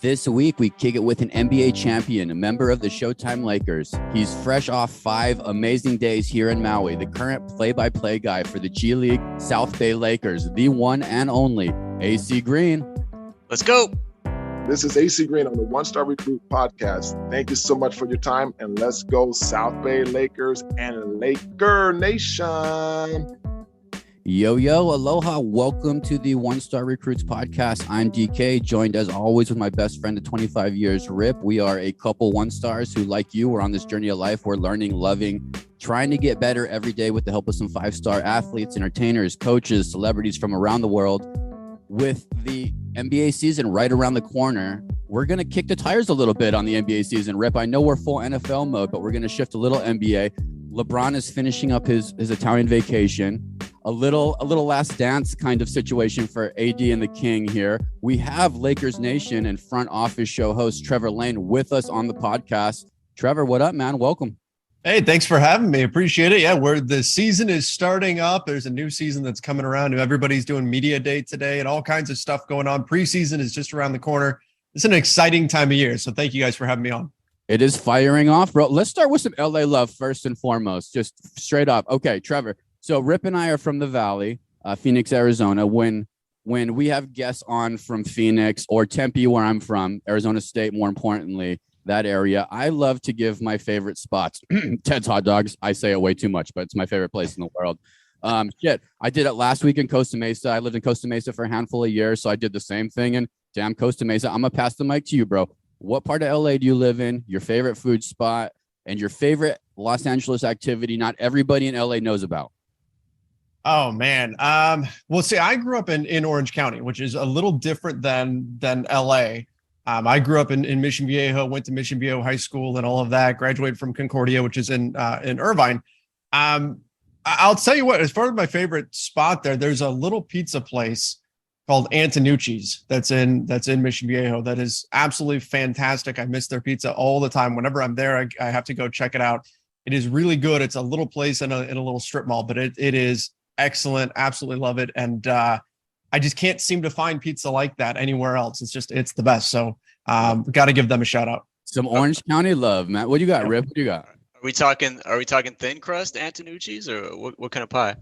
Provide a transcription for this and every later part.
This week, we kick it with an NBA champion, a member of the Showtime Lakers. He's fresh off 5 amazing days here in Maui, the current play-by-play guy for the G League South Bay Lakers, the one and only AC Green. Let's go. This is AC Green on the One Star Recruit podcast. Thank you so much for your time, and let's go South Bay Lakers and Laker Nation. Yo, aloha. Welcome to the One Star Recruits podcast. I'm DK, joined as always with my best friend of 25 years, Rip. We are a couple one stars who, like you, we're on this journey of life. We're learning, loving, trying to get better every day with the help of some 5-star athletes, entertainers, coaches, celebrities from around the world. With the NBA season right around the corner, we're going to kick the tires a little bit on the NBA season, Rip. I know we're full NFL mode, but we're going to shift a little NBA. LeBron is finishing up his Italian vacation. A little last dance kind of situation for AD and the King here. We have Lakers Nation and front office show host Trevor Lane with us on the podcast. Trevor, what up, man? Welcome. Hey, thanks for having me. Appreciate it. Yeah, the season is starting up. There's a new season that's coming around. Everybody's doing media day today and all kinds of stuff going on. Preseason is just around the corner. It's an exciting time of year. So thank you guys for having me on. It is firing off, bro. Let's start with some LA love first and foremost, just straight up. Okay, Trevor. So Rip and I are from the Valley, Phoenix, Arizona. When we have guests on from Phoenix or Tempe, where I'm from, Arizona State, more importantly, that area, I love to give my favorite spots. Ted's Hot Dogs. I say it way too much, but it's my favorite place in the world. I did it last week in Costa Mesa. I lived in Costa Mesa for a handful of years, so I did the same thing in damn Costa Mesa. I'm going to pass the mic to you, bro. What part of LA do you live in? Your favorite food spot and your favorite Los Angeles activity not everybody in LA knows about? Oh, man. Well, see, I grew up in Orange County, which is a little different than LA. I grew up in Mission Viejo, went to Mission Viejo High School and all of that, graduated from Concordia, which is in Irvine. I'll tell you what, as far as my favorite spot there's a little pizza place called Antonucci's that's in Mission Viejo that is absolutely fantastic. I miss their pizza all the time. Whenever I'm there, I have to go check it out. It is really good. It's a little place in a little strip mall, but it is excellent. Absolutely love it. And I just can't seem to find pizza like that anywhere else. It's the best. So got to give them a shout out. Some Orange County love, man. What do you got, Rip? What do you got? Are we talking thin crust Antonucci's or what kind of pie?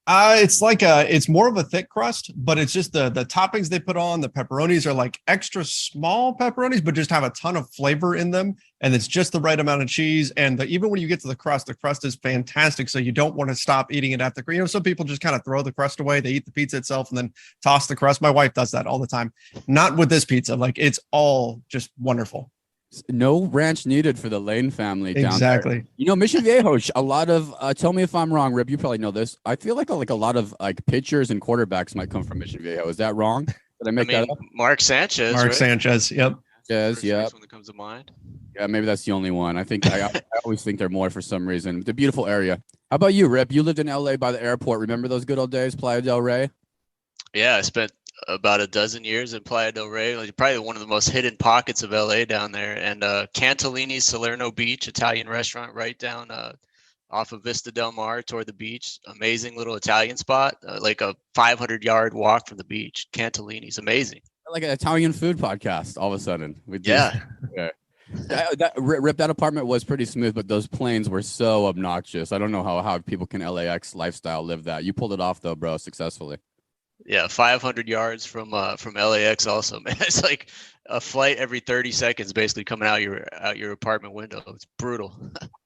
It's more of a thick crust, but it's just the toppings they put on. The pepperonis are like extra small pepperonis, but just have a ton of flavor in them. And it's just the right amount of cheese. And even when you get to the crust is fantastic. So you don't want to stop eating it at some people just kind of throw the crust away. They eat the pizza itself and then toss the crust. My wife does that all the time. Not with this pizza. Like, it's all just wonderful. No ranch needed for the Lane family down exactly. there. You know, Mission Viejo, a lot of, tell me if I'm wrong, Rip, you probably know this. I feel like a lot of pitchers and quarterbacks might come from Mission Viejo. Is that wrong? Did I make that up? Mark Sanchez. Sanchez, yep. Yes, yeah. One that comes to mind. Yeah, maybe that's the only one. I think I always think they're more for some reason. The beautiful area. How about you, Rip? You lived in LA by the airport. Remember those good old days, Playa del Rey? Yeah, I spent about a dozen years in Playa del Rey, like probably one of the most hidden pockets of LA down there. And Cantellini's Salerno Beach, Italian restaurant right down off of Vista Del Mar toward the beach. Amazing little Italian spot, like a 500-yard walk from the beach. Cantellini's amazing. Like an Italian food podcast all of a sudden. Yeah. Rip, that apartment was pretty smooth, but those planes were so obnoxious. I don't know how people can LAX lifestyle live that. You pulled it off though, bro, successfully. Yeah, 500 yards from LAX also, man. It's like a flight every 30 seconds basically coming out your apartment window. It's brutal.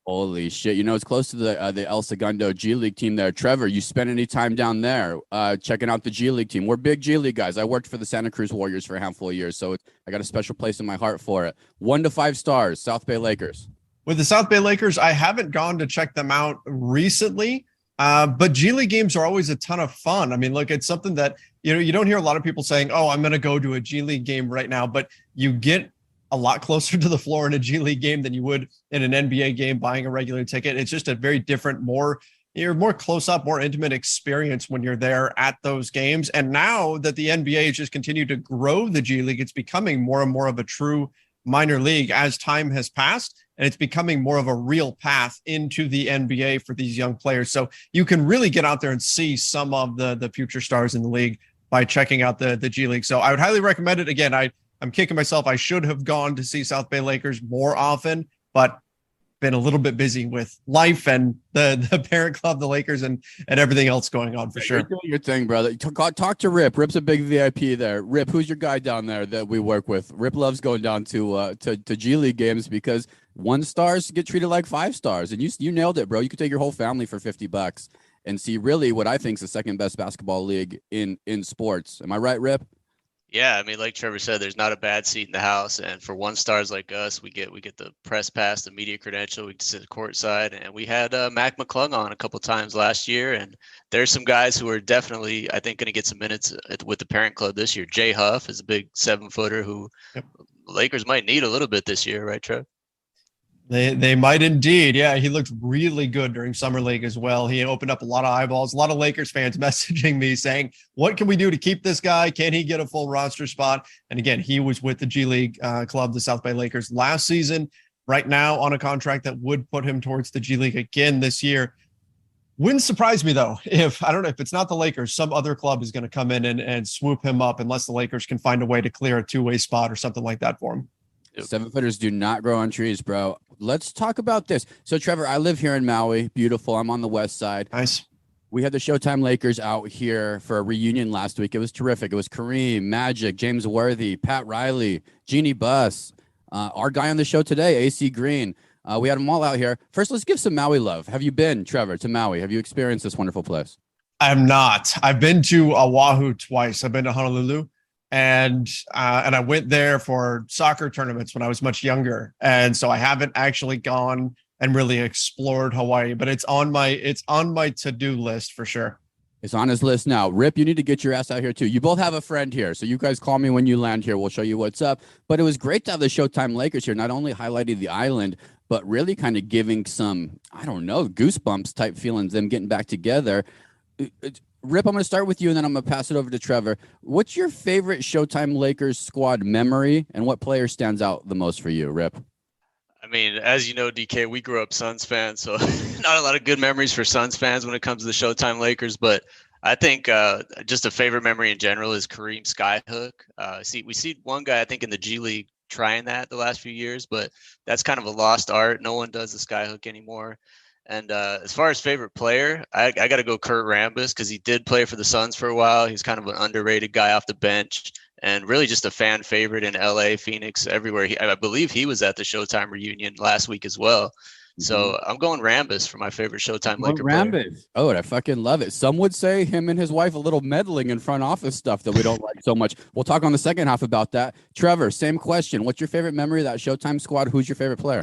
Holy shit. You know, it's close to the El Segundo G League team there. Trevor, you spent any time down there checking out the G League team? We're big G League guys. I worked for the Santa Cruz Warriors for a handful of years, so I got a special place in my heart for it. 1 to 5 stars, South Bay Lakers. With the South Bay Lakers, I haven't gone to check them out recently. But G League games are always a ton of fun. I mean, look, it's something that, you don't hear a lot of people saying, oh, I'm going to go to a G League game right now, but you get a lot closer to the floor in a G League game than you would in an NBA game buying a regular ticket. It's just a very different, more close up, more intimate experience when you're there at those games. And now that the NBA has just continued to grow the G League, it's becoming more and more of a true minor league as time has passed. And it's becoming more of a real path into the NBA for these young players. So you can really get out there and see some of the future stars in the league by checking out the G League. So I would highly recommend it. Again, I'm kicking myself. I should have gone to see South Bay Lakers more often, but been a little bit busy with life and the parent club, the Lakers, and everything else going on for sure. You're doing your thing, brother. Talk to Rip. Rip's a big VIP there. Rip, who's your guy down there that we work with? Rip loves going down to G League games because 1 stars get treated like 5 stars, and you nailed it, bro. You could take your whole family for $50 and see really what I think is the second best basketball league in sports. Am I right, Rip? Yeah, I mean, like Trevor said, there's not a bad seat in the house, and for 1 stars like us, we get the press pass, the media credential. We sit courtside, and we had Mac McClung on a couple times last year, and there's some guys who are definitely, I think, going to get some minutes with the parent club this year. Jay Huff is a big 7-footer who Lakers might need a little bit this year, right, Trev? They might indeed. Yeah, he looked really good during Summer League as well. He opened up a lot of eyeballs. A lot of Lakers fans messaging me saying, what can we do to keep this guy? Can he get a full roster spot? And again, he was with the G League club, the South Bay Lakers, last season. Right now on a contract that would put him towards the G League again this year. Wouldn't surprise me, though, if it's not the Lakers, some other club is going to come in and swoop him up unless the Lakers can find a way to clear a 2-way spot or something like that for him. 7-footers do not grow on trees, bro. Let's talk about this. So, Trevor, I live here in Maui. Beautiful. I'm on the west side. Nice. We had the Showtime Lakers out here for a reunion last week. It was terrific. It was Kareem, Magic, James Worthy, Pat Riley, Jeannie Buss, our guy on the show today, AC Green. We had them all out here. First, let's give some Maui love. Have you been, Trevor, to Maui? Have you experienced this wonderful place? I'm not. I've been to Oahu twice. I've been to Honolulu. And I went there for soccer tournaments when I was much younger. And so I haven't actually gone and really explored Hawaii, but it's on my to-do list for sure. It's on his list now. Rip, you need to get your ass out here too. You both have a friend here. So you guys call me when you land here. We'll show you what's up. But it was great to have the Showtime Lakers here, not only highlighting the island, but really kind of giving some, I don't know, goosebumps type feelings, them getting back together. Rip, I'm going to start with you, and then I'm going to pass it over to Trevor. What's your favorite Showtime Lakers squad memory, and what player stands out the most for you, Rip? I mean, as you know, DK, we grew up Suns fans, so not a lot of good memories for Suns fans when it comes to the Showtime Lakers. But I think just a favorite memory in general is Kareem Skyhook. We see one guy, I think, in the G League trying that the last few years, but that's kind of a lost art. No one does the Skyhook anymore. And as far as favorite player, I got to go Kurt Rambis because he did play for the Suns for a while. He's kind of an underrated guy off the bench and really just a fan favorite in LA, Phoenix, everywhere. I believe he was at the Showtime reunion last week as well. Mm-hmm. So I'm going Rambis for my favorite Showtime Laker player. Oh, I fucking love it. Some would say him and his wife a little meddling in front office stuff that we don't like so much. We'll talk on the second half about that. Trevor, same question. What's your favorite memory of that Showtime squad? Who's your favorite player?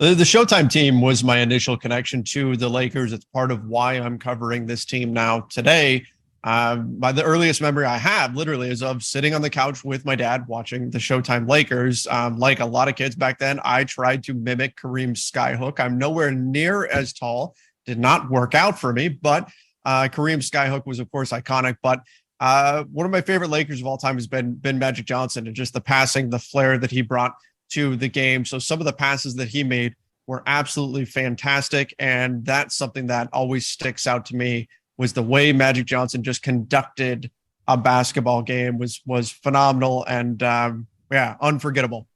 The Showtime team was my initial connection to the Lakers. It's part of why I'm covering this team now today. By the earliest memory I have, literally, is of sitting on the couch with my dad watching the Showtime Lakers. Like a lot of kids back then, I tried to mimic Kareem Skyhook. I'm nowhere near as tall. Did not work out for me, but Kareem Skyhook was, of course, iconic. But one of my favorite Lakers of all time has been Magic Johnson, and just the passing, the flair that he brought to the game. So some of the passes that he made were absolutely fantastic. And that's something that always sticks out to me, was the way Magic Johnson just conducted a basketball game was phenomenal and unforgettable.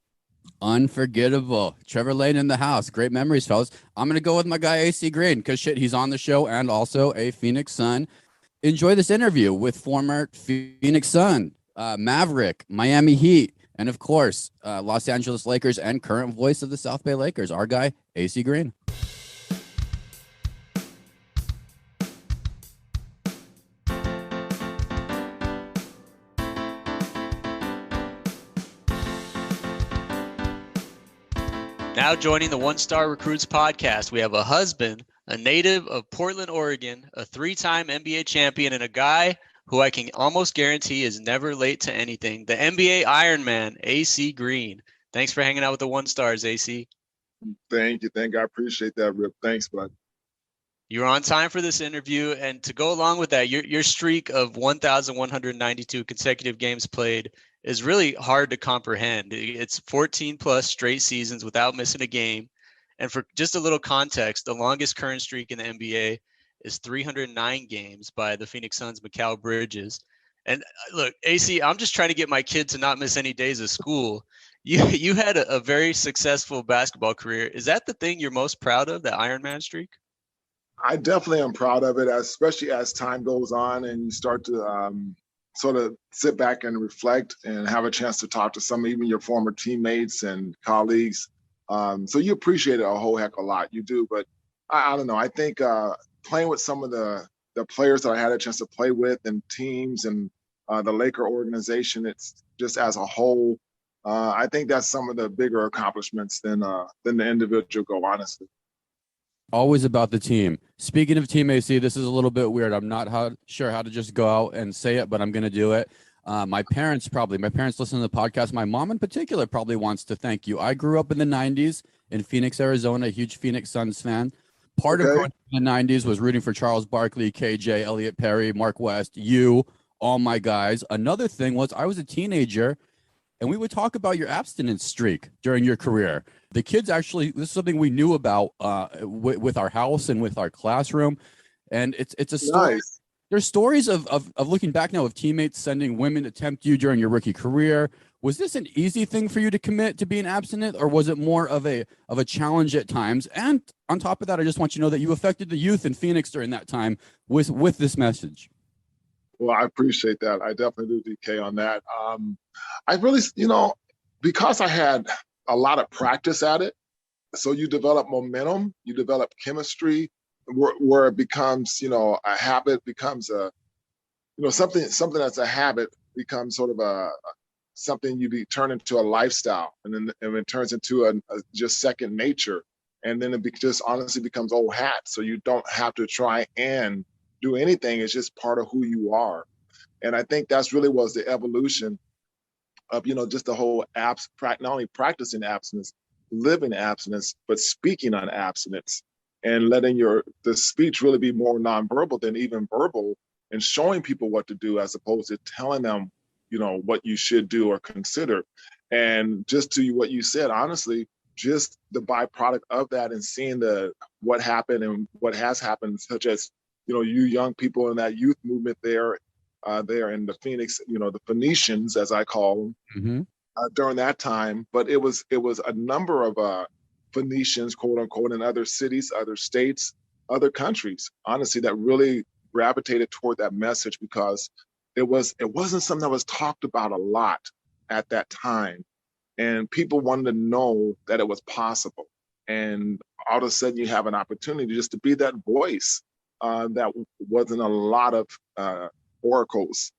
Unforgettable. Trevor Lane in the house. Great memories, fellas. I'm going to go with my guy, AC Green, because he's on the show and also a Phoenix Sun. Enjoy this interview with former Phoenix Sun, Maverick, Miami Heat, and of course, Los Angeles Lakers and current voice of the South Bay Lakers, our guy, AC Green. Now joining the One Star Recruits podcast, we have a husband, a native of Portland, Oregon, a 3-time NBA champion, and a guy who I can almost guarantee is never late to anything, the NBA Iron Man, AC Green. Thanks for hanging out with the One Stars, AC. Thank you. I appreciate that, Rip. Thanks, bud. You're on time for this interview, and to go along with that, your streak of 1,192 consecutive games played is really hard to comprehend. It's 14 plus straight seasons without missing a game. And for just a little context, the longest current streak in the NBA is 309 games by the Phoenix Suns' Mikal Bridges. And look, AC, I'm just trying to get my kid to not miss any days of school. You had a very successful basketball career. Is that the thing you're most proud of, that Ironman streak? I definitely am proud of it, especially as time goes on and you start to sort of sit back and reflect and have a chance to talk to some, even your former teammates and colleagues. So you appreciate it a whole heck of a lot. You do, but I don't know. I think playing with some of the players that I had a chance to play with and teams and the Laker organization, it's just as a whole. I think that's some of the bigger accomplishments than the individual goal, honestly. Always about the team. Speaking of Team AC, this is a little bit weird. I'm not sure how to just go out and say it, but I'm going to do it. My parents listen to the podcast. My mom in particular probably wants to thank you. I grew up in the 90s in Phoenix, Arizona, a huge Phoenix Suns fan. Part of growing up in the 90s was rooting for Charles Barkley, KJ, Elliot Perry, Mark West, you, all my guys. Another thing was I was a teenager, and we would talk about your abstinence streak during your career. The kids actually, this is something we knew about with our house and with our classroom. And it's a story. Nice. There's stories of looking back now of teammates sending women to tempt you during your rookie career. Was this an easy thing for you to commit to being abstinent, or was it more of a challenge at times? And on top of that, I just want you to know that you affected the youth in Phoenix during that time with this message. Well, I appreciate that. I definitely do, DK, on that. I really, because I had a lot of practice at it, so you develop momentum, you develop chemistry, where it becomes, a habit, becomes something that's a habit becomes sort of something you turn into a lifestyle, and then it turns into a just second nature, and then it just honestly becomes old hat. So you don't have to try and do anything. It's just part of who you are. And I think that's really was the evolution of, just the whole not only practicing abstinence, living abstinence, but speaking on abstinence and letting the speech really be more nonverbal than even verbal, and showing people what to do as opposed to telling them, what you should do or consider. And just to what you said, honestly, just the byproduct of that and seeing what happened and what has happened, such as, you young people in that youth movement there in the Phoenix, the Phoenicians, as I call them, during that time. But it was a number of Phoenicians, quote unquote, in other cities, other states, other countries, honestly, that really gravitated toward that message, because it wasn't something that was talked about a lot at that time. And people wanted to know that it was possible. And all of a sudden you have an opportunity just to be that voice that wasn't a lot of oracles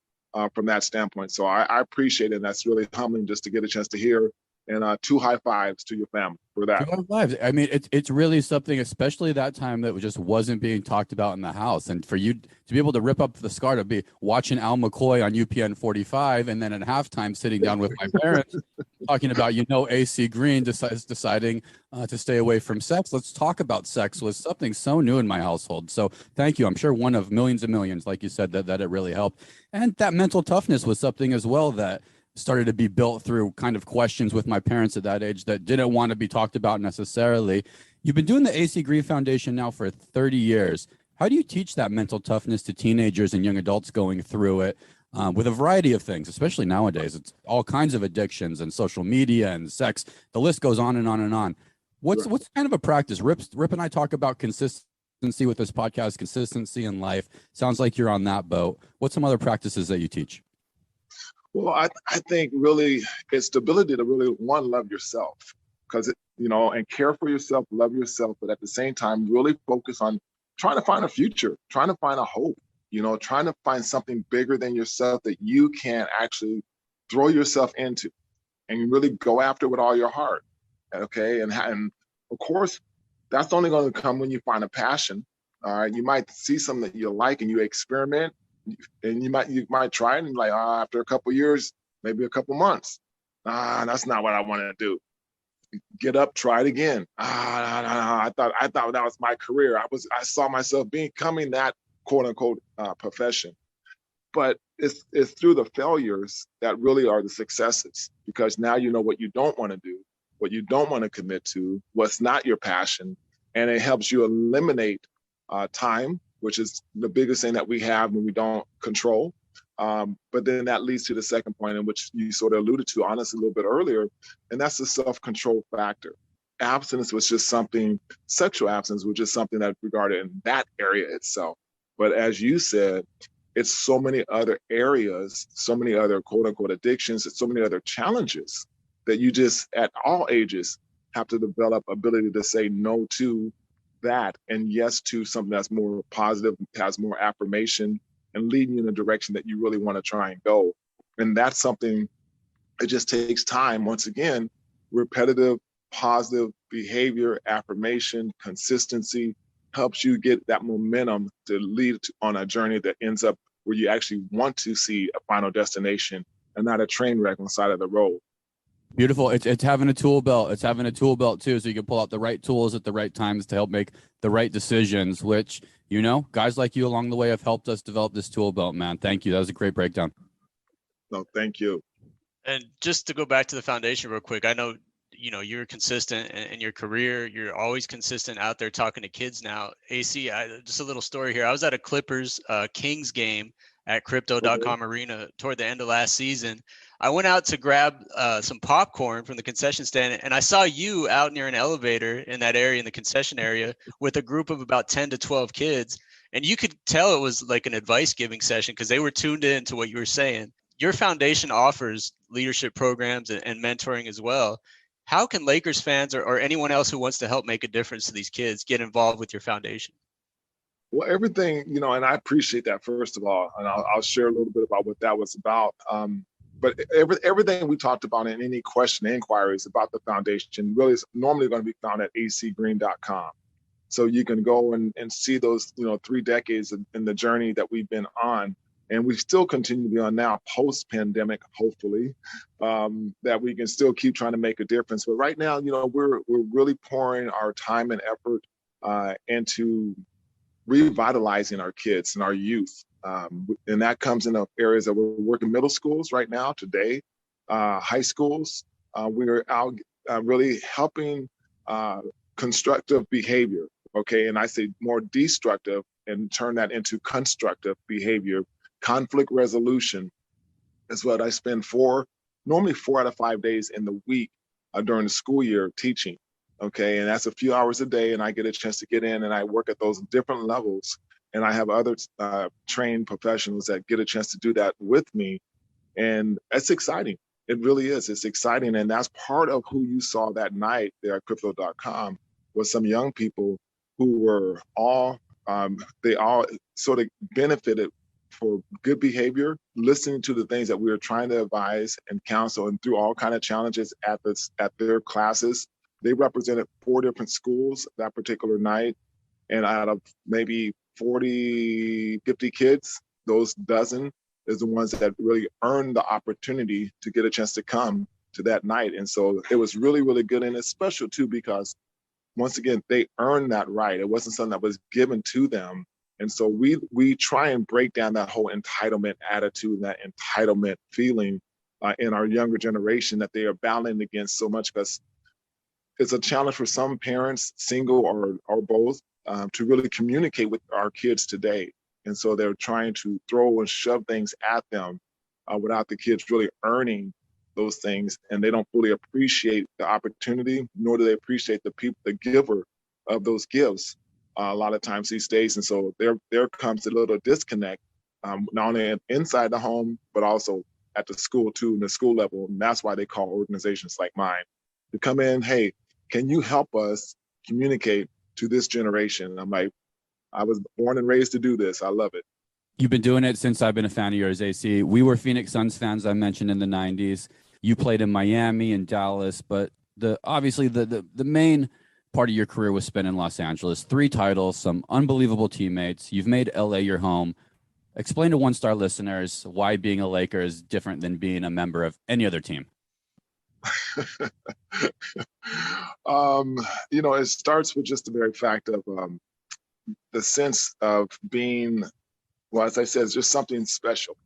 from that standpoint. So I appreciate it. And that's really humbling just to get a chance to hear. And 2 high fives to your family for that. 2 high fives. I mean, it's really something, especially that time, that just wasn't being talked about in the house. And for you to be able to rip up the scar, to be watching Al McCoy on UPN 45, and then at halftime sitting down with my parents talking about, AC Green deciding to stay away from sex. Let's talk about sex was something so new in my household. So thank you. I'm sure one of millions and millions, like you said, that it really helped. And that mental toughness was something as well that started to be built through kind of questions with my parents at that age that didn't want to be talked about necessarily. You've been doing the AC Green Foundation now for 30 years. How do you teach that mental toughness to teenagers and young adults going through it with a variety of things, especially nowadays? It's all kinds of addictions and social media and sex. The list goes on and on and on. What's kind of a practice? Rip and I talk about consistency with this podcast, consistency in life. Sounds like you're on that boat. What's some other practices that you teach? Well, I think really it's the ability to really, one, love yourself, because, and care for yourself, love yourself, but at the same time, really focus on trying to find a future, trying to find a hope, trying to find something bigger than yourself that you can actually throw yourself into and really go after with all your heart. Okay. And of course, that's only going to come when you find a passion. All right. You might see something that you like and you experiment. And you might try it and after a couple of years, maybe a couple months, that's not what I want to do. Get up, try it again. I thought that was my career. I saw myself becoming that quote unquote profession. But it's through the failures that really are the successes, because now you know what you don't want to do, what you don't want to commit to, what's not your passion, and it helps you eliminate time, which is the biggest thing that we have when we don't control. But then that leads to the second point, in which you sort of alluded to, honestly, a little bit earlier, and that's the self-control factor. Abstinence was just something, sexual abstinence was just something that regarded in that area itself. But as you said, it's so many other areas, so many other quote unquote addictions, and so many other challenges that you just at all ages have to develop ability to say no to that and yes to something that's more positive, has more affirmation, and leading you in a direction that you really want to try and go. And that's something, it just takes time. Once again, repetitive, positive behavior, affirmation, consistency helps you get that momentum to lead on a journey that ends up where you actually want to see a final destination and not a train wreck on the side of the road. Beautiful. It's having a tool belt. It's having a tool belt too, so you can pull out the right tools at the right times to help make the right decisions, which, you know, guys like you along the way have helped us develop this tool belt, man. Thank you. That was a great breakdown. No, thank you. And just to go back to the foundation real quick, I know, you know, you're consistent in your career. You're always consistent out there talking to kids now. AC, just a little story here. I was at a Clippers Kings game at Crypto.com Arena toward the end of last season. I went out to grab some popcorn from the concession stand, and I saw you out near an elevator in that area, in the concession area, with a group of about 10 to 12 kids. And you could tell it was like an advice giving session because they were tuned in to what you were saying. Your foundation offers leadership programs and mentoring as well. How can Lakers fans or anyone else who wants to help make a difference to these kids get involved with your foundation? Well, everything, you know, and I appreciate that, first of all, and I'll share a little bit about what that was about. But everything we talked about in any question, inquiries about the foundation really is normally going to be found at acgreen.com. So you can go and see those, you know, 3 decades in the journey that we've been on. And we still continue to be on now post-pandemic, hopefully, that we can still keep trying to make a difference. But right now, you know, we're really pouring our time and effort into revitalizing our kids and our youth. And that comes in the areas that we're working middle schools right now, today, high schools. We're out really helping constructive behavior, okay? And I say more destructive and turn that into constructive behavior. Conflict resolution is what I spend normally 4 out of 5 days in the week during the school year teaching. Okay, and that's a few hours a day, and I get a chance to get in and I work at those different levels. And I have other trained professionals that get a chance to do that with me. And it's exciting. It really is. It's exciting. And that's part of who you saw that night there at crypto.com was some young people who were they all sort of benefited for good behavior, listening to the things that we were trying to advise and counsel, and through all kind of challenges at their classes. They represented 4 different schools that particular night. And out of maybe 40, 50 kids, those dozen is the ones that really earned the opportunity to get a chance to come to that night. And so it was really, really good. And it's special too, because once again, they earned that right. It wasn't something that was given to them. And so we try and break down that whole entitlement attitude, that entitlement feeling in our younger generation that they are battling against so much, because it's a challenge for some parents, single or both, to really communicate with our kids today. And so they're trying to throw and shove things at them without the kids really earning those things. And they don't fully appreciate the opportunity, nor do they appreciate the giver of those gifts a lot of times these days. And so there comes a little disconnect, not only inside the home, but also at the school too, in the school level. And that's why they call organizations like mine to come in, hey, can you help us communicate to this generation? I'm like, I was born and raised to do this. I love it. You've been doing it since I've been a fan of yours, AC. We were Phoenix Suns fans, I mentioned, in the 90s. You played in Miami and Dallas, but obviously the main part of your career was spent in Los Angeles. 3 titles, some unbelievable teammates. You've made LA your home. Explain to One Star listeners why being a Laker is different than being a member of any other team. It starts with just the very fact of the sense of being, well, as I said, it's just something special,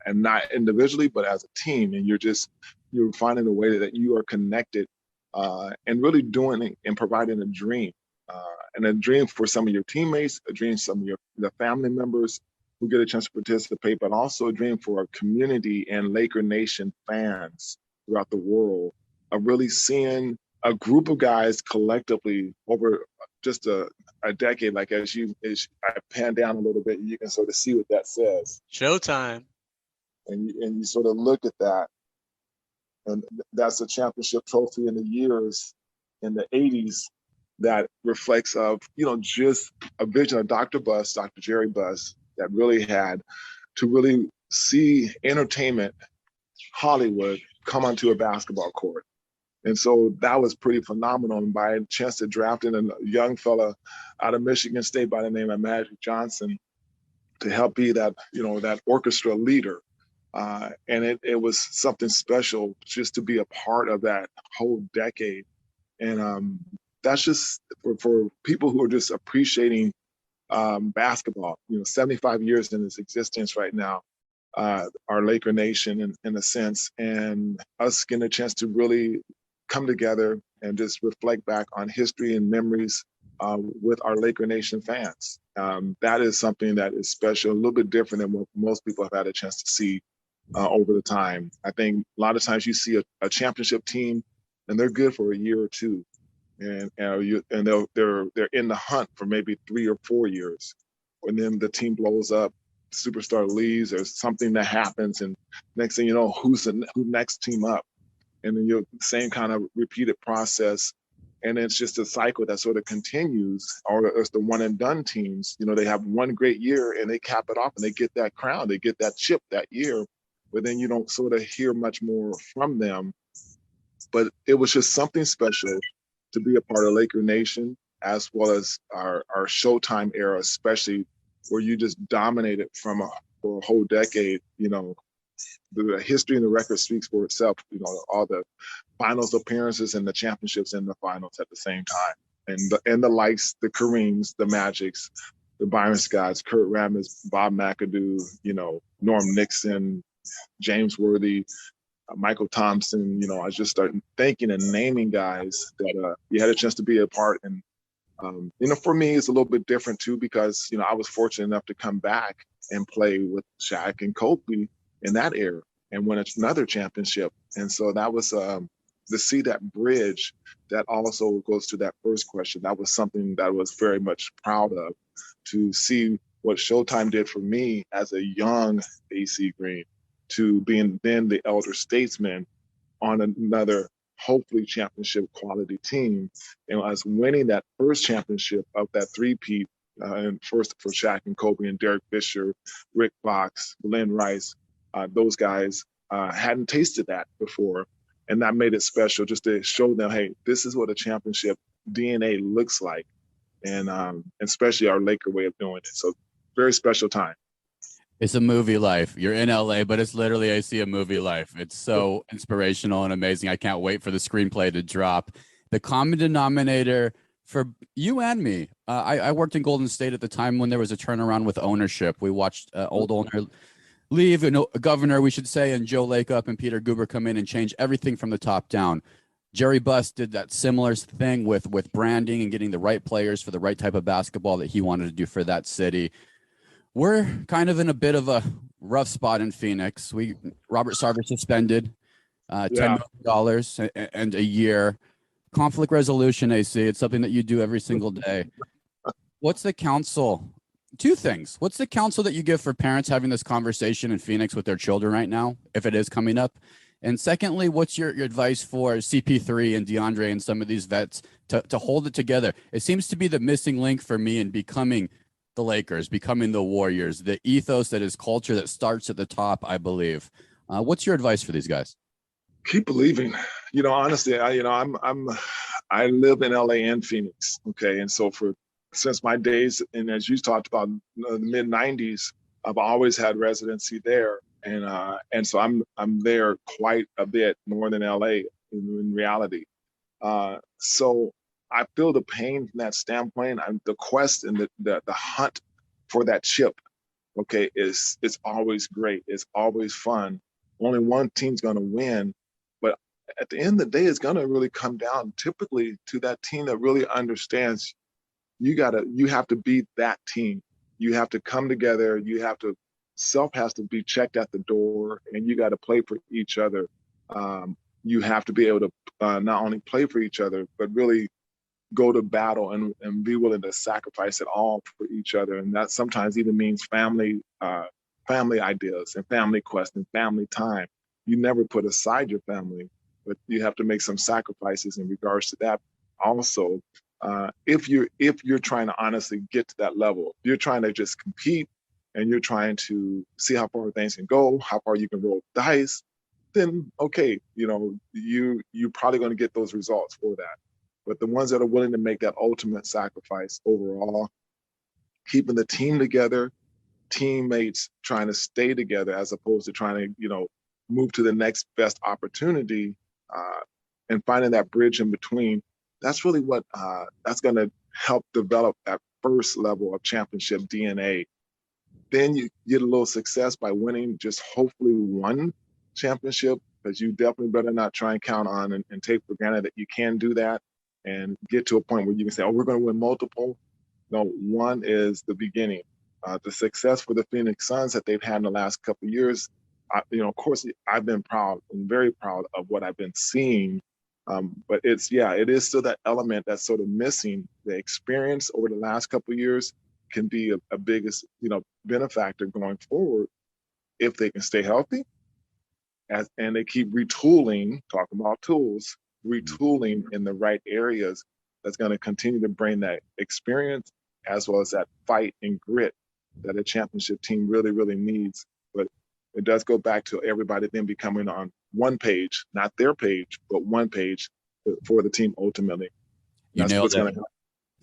and not individually, but as a team. And you're finding a way that you are connected and really doing and providing a dream, and a dream for some of your teammates, a dream for some of the family members, who get a chance to participate, but also a dream for a community and Laker Nation fans throughout the world of really seeing a group of guys collectively over just a decade. Like as I pan down a little bit, you can sort of see what that says. Showtime. And you sort of look at that, and that's a championship trophy in the years in the 80s that reflects of, just a vision of Dr. Jerry Buss, that really had to really see entertainment, Hollywood, come onto a basketball court. And so that was pretty phenomenal. And by a chance to draft in a young fella out of Michigan State by the name of Magic Johnson to help be that, that orchestra leader. And it was something special just to be a part of that whole decade. And that's just for people who are just appreciating basketball, 75 years in its existence right now, our Laker Nation in a sense, and us getting a chance to really come together and just reflect back on history and memories with our Laker Nation fans. That is something that is special, a little bit different than what most people have had a chance to see over the time. I think a lot of times you see a championship team and they're good for a year or two. And they're in the hunt for maybe 3 or 4 years. And then the team blows up, superstar leaves, there's something that happens, and next thing you know, who's next team up? And then you're the same kind of repeated process. And it's just a cycle that sort of continues. Or it's the one and done teams, they have one great year and they cap it off and they get that crown, they get that chip that year, but then you don't sort of hear much more from them. But it was just something special to be a part of Laker Nation, as well as our Showtime era, especially, where you just dominated for a whole decade. The history and the record speaks for itself. All the finals appearances and the championships in the finals at the same time, and the likes, the Kareems, the Magics, the Byron Scotts, Kurt Rambis, Bob McAdoo, Norm Nixon, James Worthy, Michael Thompson. I just started thinking and naming guys that you had a chance to be a part. And for me, it's a little bit different too, because I was fortunate enough to come back and play with Shaq and Kobe in that era and win another championship. And so that was to see that bridge. That also goes to that first question. That was something that I was very much proud of, to see what Showtime did for me as a young AC Green, to being then the elder statesman on another, hopefully, championship quality team. And as winning that first championship of that three-peat, and first for Shaq and Kobe and Derek Fisher, Rick Fox, Glenn Rice, those guys hadn't tasted that before. And that made it special, just to show them, hey, this is what a championship DNA looks like. And especially our Laker way of doing it. So very special time. It's a movie life. You're in LA, but it's literally, I see a movie life. It's so inspirational and amazing. I can't wait for the screenplay to drop. The common denominator for you and me, I worked in Golden State at the time when there was a turnaround with ownership. We watched old owner leave, a governor, we should say, and Joe Lacob and Peter Guber come in and change everything from the top down. Jerry Buss did that similar thing with branding and getting the right players for the right type of basketball that he wanted to do for that city. We're kind of in a bit of a rough spot in Phoenix. Robert Sarver suspended, $10 million and a year. Conflict resolution, AC, it's something that you do every single day. What's the counsel? Two things. What's the counsel that you give for parents having this conversation in Phoenix with their children right now, if it is coming up? And secondly, what's your advice for CP3 and DeAndre and some of these vets to hold it together? It seems to be the missing link for me in becoming the Lakers, becoming the Warriors, the ethos that is culture that starts at the top, I believe. What's your advice for these guys? Keep believing. Honestly, I live in LA and Phoenix. Okay. And so since my days, and as you talked about, the mid 90s, I've always had residency there. And so I'm there quite a bit more than LA in reality. So I feel the pain from that standpoint. The quest and the hunt for that chip, okay, it's always great. It's always fun. Only one team's going to win. But at the end of the day, it's going to really come down typically to that team that really understands you have to beat that team. you have to come together. Self has to be checked at the door, and you got to play for each other. You have to be able to not only play for each other, but really go to battle and be willing to sacrifice it all for each other. And that sometimes even means family ideas and family quests and family time. You never put aside your family, but you have to make some sacrifices in regards to that. Also, if you're trying to honestly get to that level, you're trying to just compete and you're trying to see how far things can go, how far you can roll dice, then okay, you're probably going to get those results for that. But the ones that are willing to make that ultimate sacrifice overall, keeping the team together, teammates trying to stay together as opposed to trying to, move to the next best opportunity, and finding that bridge in between, that's really what that's going to help develop that first level of championship DNA. Then you get a little success by winning just hopefully one championship, because you definitely better not try and count on and take for granted that you can do that and get to a point where you can say, oh, we're going to win multiple. No, one is the beginning. The success for the Phoenix Suns that they've had in the last couple of years, of course, I've been proud and very proud of what I've been seeing. But it is still that element that's sort of missing. The experience over the last couple of years can be a biggest, benefactor going forward if they can stay healthy and they keep retooling, talking about tools, retooling in the right areas. That's going to continue to bring that experience as well as that fight and grit that a championship team really, really needs. But it does go back to everybody then becoming on one page, not their page, but one page for the team ultimately. You nailed it.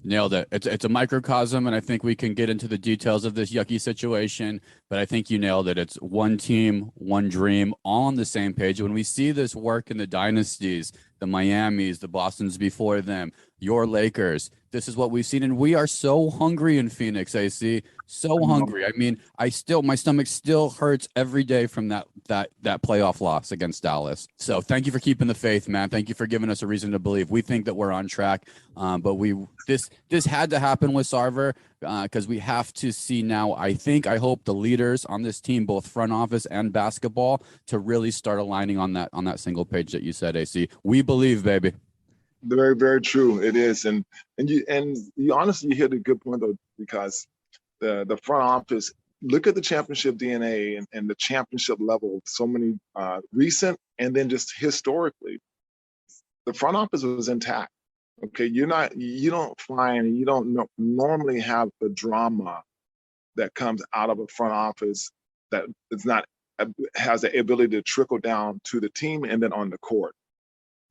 Nailed it. It's a microcosm, and I think we can get into the details of this yucky situation, but I think you nailed it. It's one team, one dream, all on the same page. When we see this work in the dynasties, the Miamis, the Bostons before them, your Lakers, this is what we've seen, and we are so hungry in Phoenix, AC. So hungry. I mean, my stomach still hurts every day from that playoff loss against Dallas. So thank you for keeping the faith, man. Thank you for giving us a reason to believe. We think that we're on track, but this had to happen with Sarver because we have to see now. I hope the leaders on this team, both front office and basketball, to really start aligning on that single page that you said, AC. We believe, baby. Very, very true. It is, and you honestly hit a good point though, because the front office, look at the championship DNA and the championship level, so many recent and then just historically, the front office was intact. Okay, you don't normally have the drama that comes out of a front office that is not has the ability to trickle down to the team and then on the court.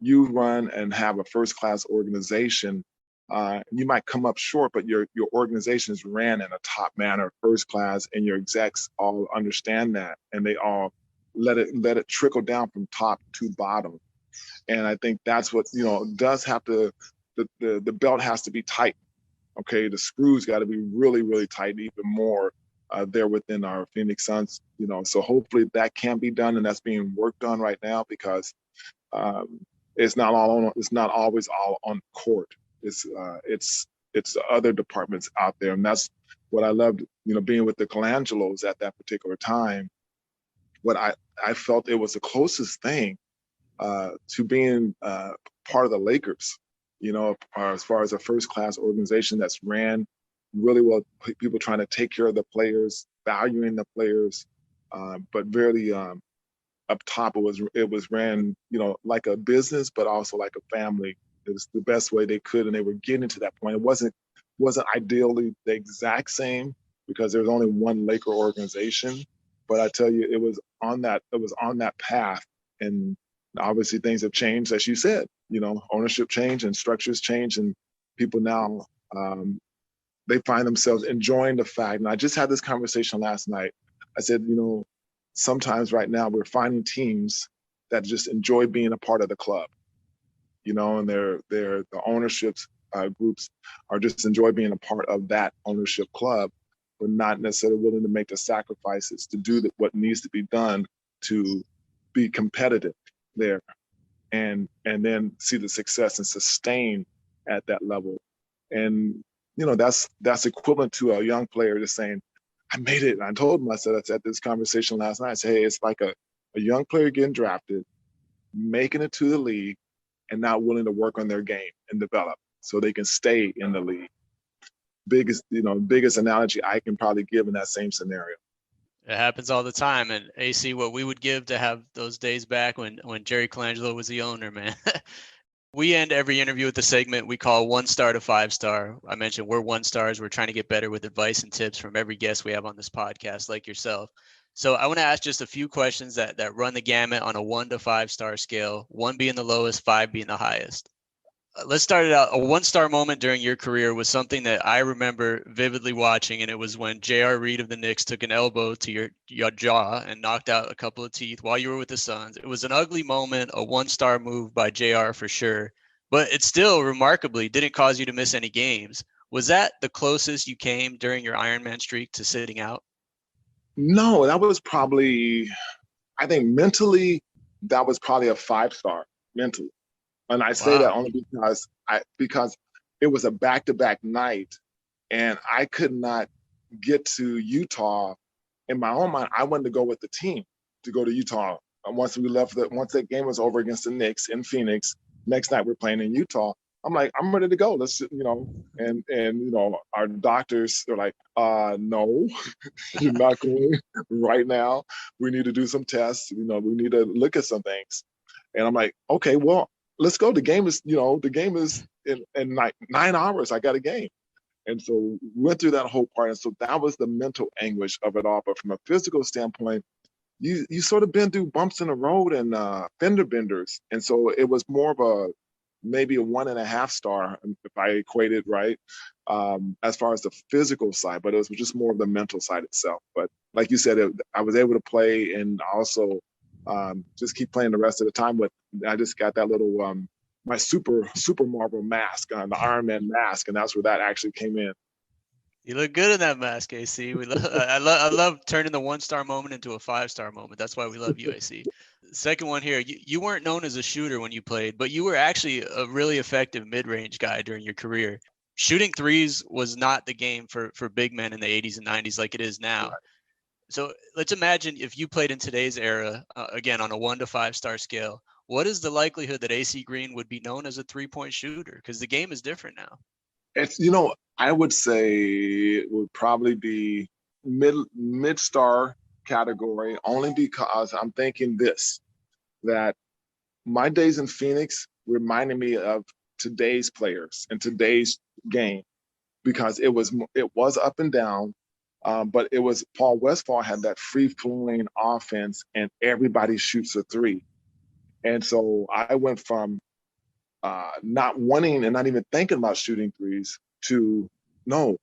You run and have a first-class organization. You might come up short, but your organization is ran in a top manner, first class, and your execs all understand that, and they all let it trickle down from top to bottom. And I think that's what does have to. The belt has to be tight. Okay, the screws got to be really, really tight, even more there within our Phoenix Suns. So hopefully that can be done, and that's being worked on right now because it's not always all on the court. It's the other departments out there, and that's what I loved. Being with the Colangelos at that particular time. What I felt it was the closest thing to being part of the Lakers. As far as a first-class organization that's ran really well, people trying to take care of the players, valuing the players, but really up top it was ran like a business, but also like a family. It was the best way they could, and they were getting to that point. It wasn't ideally the exact same because there was only one Laker organization, but I tell you, it was on that path, and obviously things have changed, as you said. Ownership change and structures change, and people now they find themselves enjoying the fact. And I just had this conversation last night. I said, sometimes right now we're finding teams that just enjoy being a part of the club. And the ownerships groups are just enjoy being a part of that ownership club, but not necessarily willing to make the sacrifices to do what needs to be done to be competitive there, and then see the success and sustain at that level. And that's equivalent to a young player just saying, I made it. And I told him, I said, at this conversation last night, I said, hey, it's like a young player getting drafted, making it to the league, and not willing to work on their game and develop so they can stay in the league. Biggest analogy I can probably give in that same scenario. It happens all the time. And AC, what we would give to have those days back when Jerry Colangelo was the owner, man. We end every interview with the segment we call 1 star to 5 star. I mentioned we're 1 stars. We're trying to get better with advice and tips from every guest we have on this podcast, like yourself. So I want to ask just a few questions that run the gamut on a 1 to 5 star scale, 1 being the lowest, 5 being the highest. Let's start it out. A 1 star moment during your career was something that I remember vividly watching, and it was when J.R. Reed of the Knicks took an elbow to your jaw and knocked out a couple of teeth while you were with the Suns. It was an ugly moment, a 1 star move by J.R. for sure, but it still remarkably didn't cause you to miss any games. Was that the closest you came during your Ironman streak to sitting out? No, that was probably, I think mentally, that was probably a 5 star mentally. And I say that only because it was a back-to-back night and I could not get to Utah. In my own mind, I wanted to go with the team to go to Utah. And once that game was over against the Knicks in Phoenix, next night we're playing in Utah. I'm like, I'm ready to go. Let's, and our doctors are like, no, you're not going right now. We need to do some tests. We need to look at some things. And I'm like, okay, well, let's go. The game is in like 9 hours. I got a game. And so we went through that whole part. And so that was the mental anguish of it all. But from a physical standpoint, you sort of been through bumps in the road and fender benders. And so it was more of maybe a 1.5 star, if I equate it right, as far as the physical side, but it was just more of the mental side itself. But like you said, I was able to play and also just keep playing the rest of the time I just got that little, my super Marvel mask, the Iron Man mask, and that's where that actually came in. You look good in that mask, AC. I love turning the 1 star moment into a 5 star moment. That's why we love you, AC. Second one here, you weren't known as a shooter when you played, but you were actually a really effective mid-range guy during your career. Shooting threes was not the game for big men in the 80s and 90s like it is now. Right. So let's imagine if you played in today's era, again, on a 1 to 5 star scale, what is the likelihood that AC Green would be known as a 3-point shooter? Because the game is different now. It's, I would say it would probably be mid-star category, only because I'm thinking that my days in Phoenix reminded me of today's players and today's game, because it was up and down, but it was Paul Westphal had that free-flowing offense and everybody shoots a three. And so I went from not wanting and not even thinking about shooting threes to no,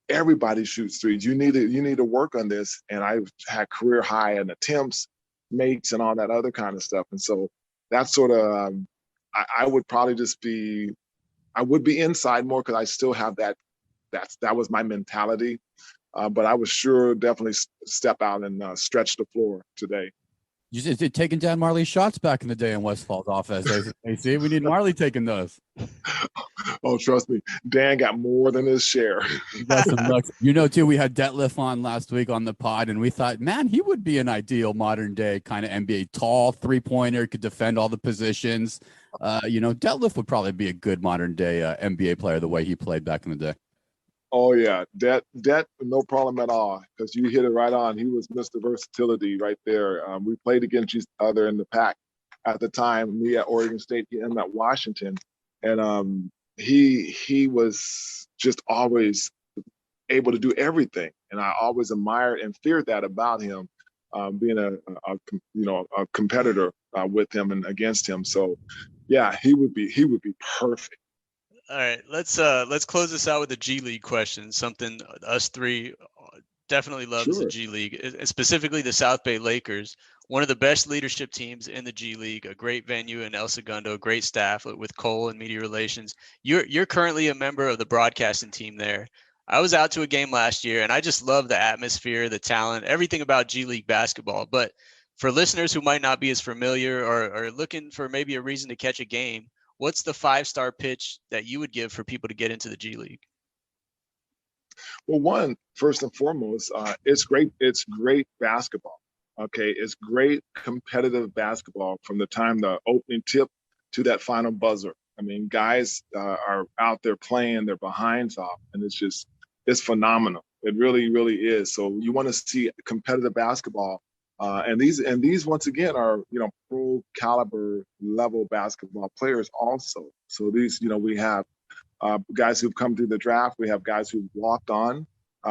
everybody shoots threes. You need to work on this. And I had career high in attempts, makes, and all that other kind of stuff. And so that's sort of I would probably I would be inside more because I still have that was my mentality. But I was sure definitely step out and stretch the floor today. You just taking down Marley's shots back in the day in Westfall's offense. AC, we need Marley taking those. Oh, trust me, Dan got more than his share. Too, we had Detlef on last week on the pod, and we thought, man, he would be an ideal modern day kind of NBA tall 3-pointer, could defend all the positions. Detlef would probably be a good modern day NBA player the way he played back in the day. Oh yeah, that no problem at all, because you hit it right on. He was Mr. Versatility right there. We played against each other in the pack at the time. Me at Oregon State, him at Washington, and he was just always able to do everything, and I always admired and feared that about him, being a competitor with him and against him. So yeah, he would be perfect. All right, let's close this out with a G League question. Something us three definitely loves. Sure. The G League, specifically the South Bay Lakers, one of the best leadership teams in the G League, a great venue in El Segundo, great staff with Cole and media relations. You're currently a member of the broadcasting team there. I was out to a game last year, and I just love the atmosphere, the talent, everything about G League basketball. But for listeners who might not be as familiar or looking for maybe a reason to catch a game, what's the 5-star pitch that you would give for people to get into the G League? Well, one, first and foremost, it's great. It's great basketball. Okay, it's great competitive basketball from the time the opening tip to that final buzzer. I mean, guys are out there playing their behinds off, and it's phenomenal. It really, really is. So you want to see competitive basketball, and these once again are pro caliber level basketball players also. So these we have guys who've come through the draft. We have guys who've walked on.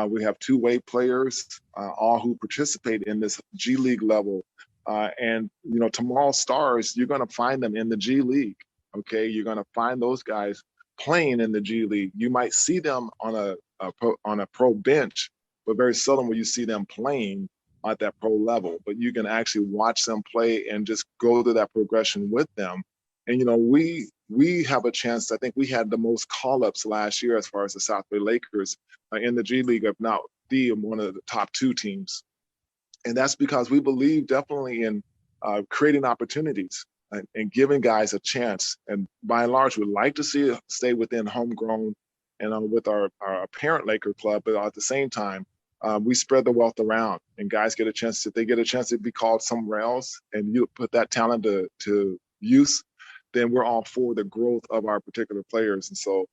We have two-way players, all who participate in this G League level. And tomorrow's stars, you're going to find them in the G League. Okay, you're going to find those guys playing in the G League. You might see them on a pro bench, but very seldom will you see them playing at that pro level. But you can actually watch them play and just go through that progression with them. And we have a chance. I think we had the most call-ups last year as far as the South Bay Lakers in the G League, if not one of the top two teams. And that's because we believe definitely in creating opportunities and giving guys a chance. And by and large, we'd like to see it stay within homegrown and with our parent Laker club, but at the same time, we spread the wealth around, and guys get a chance. If they get a chance to be called somewhere else, and you put that talent to use, then we're all for the growth of our particular players. And so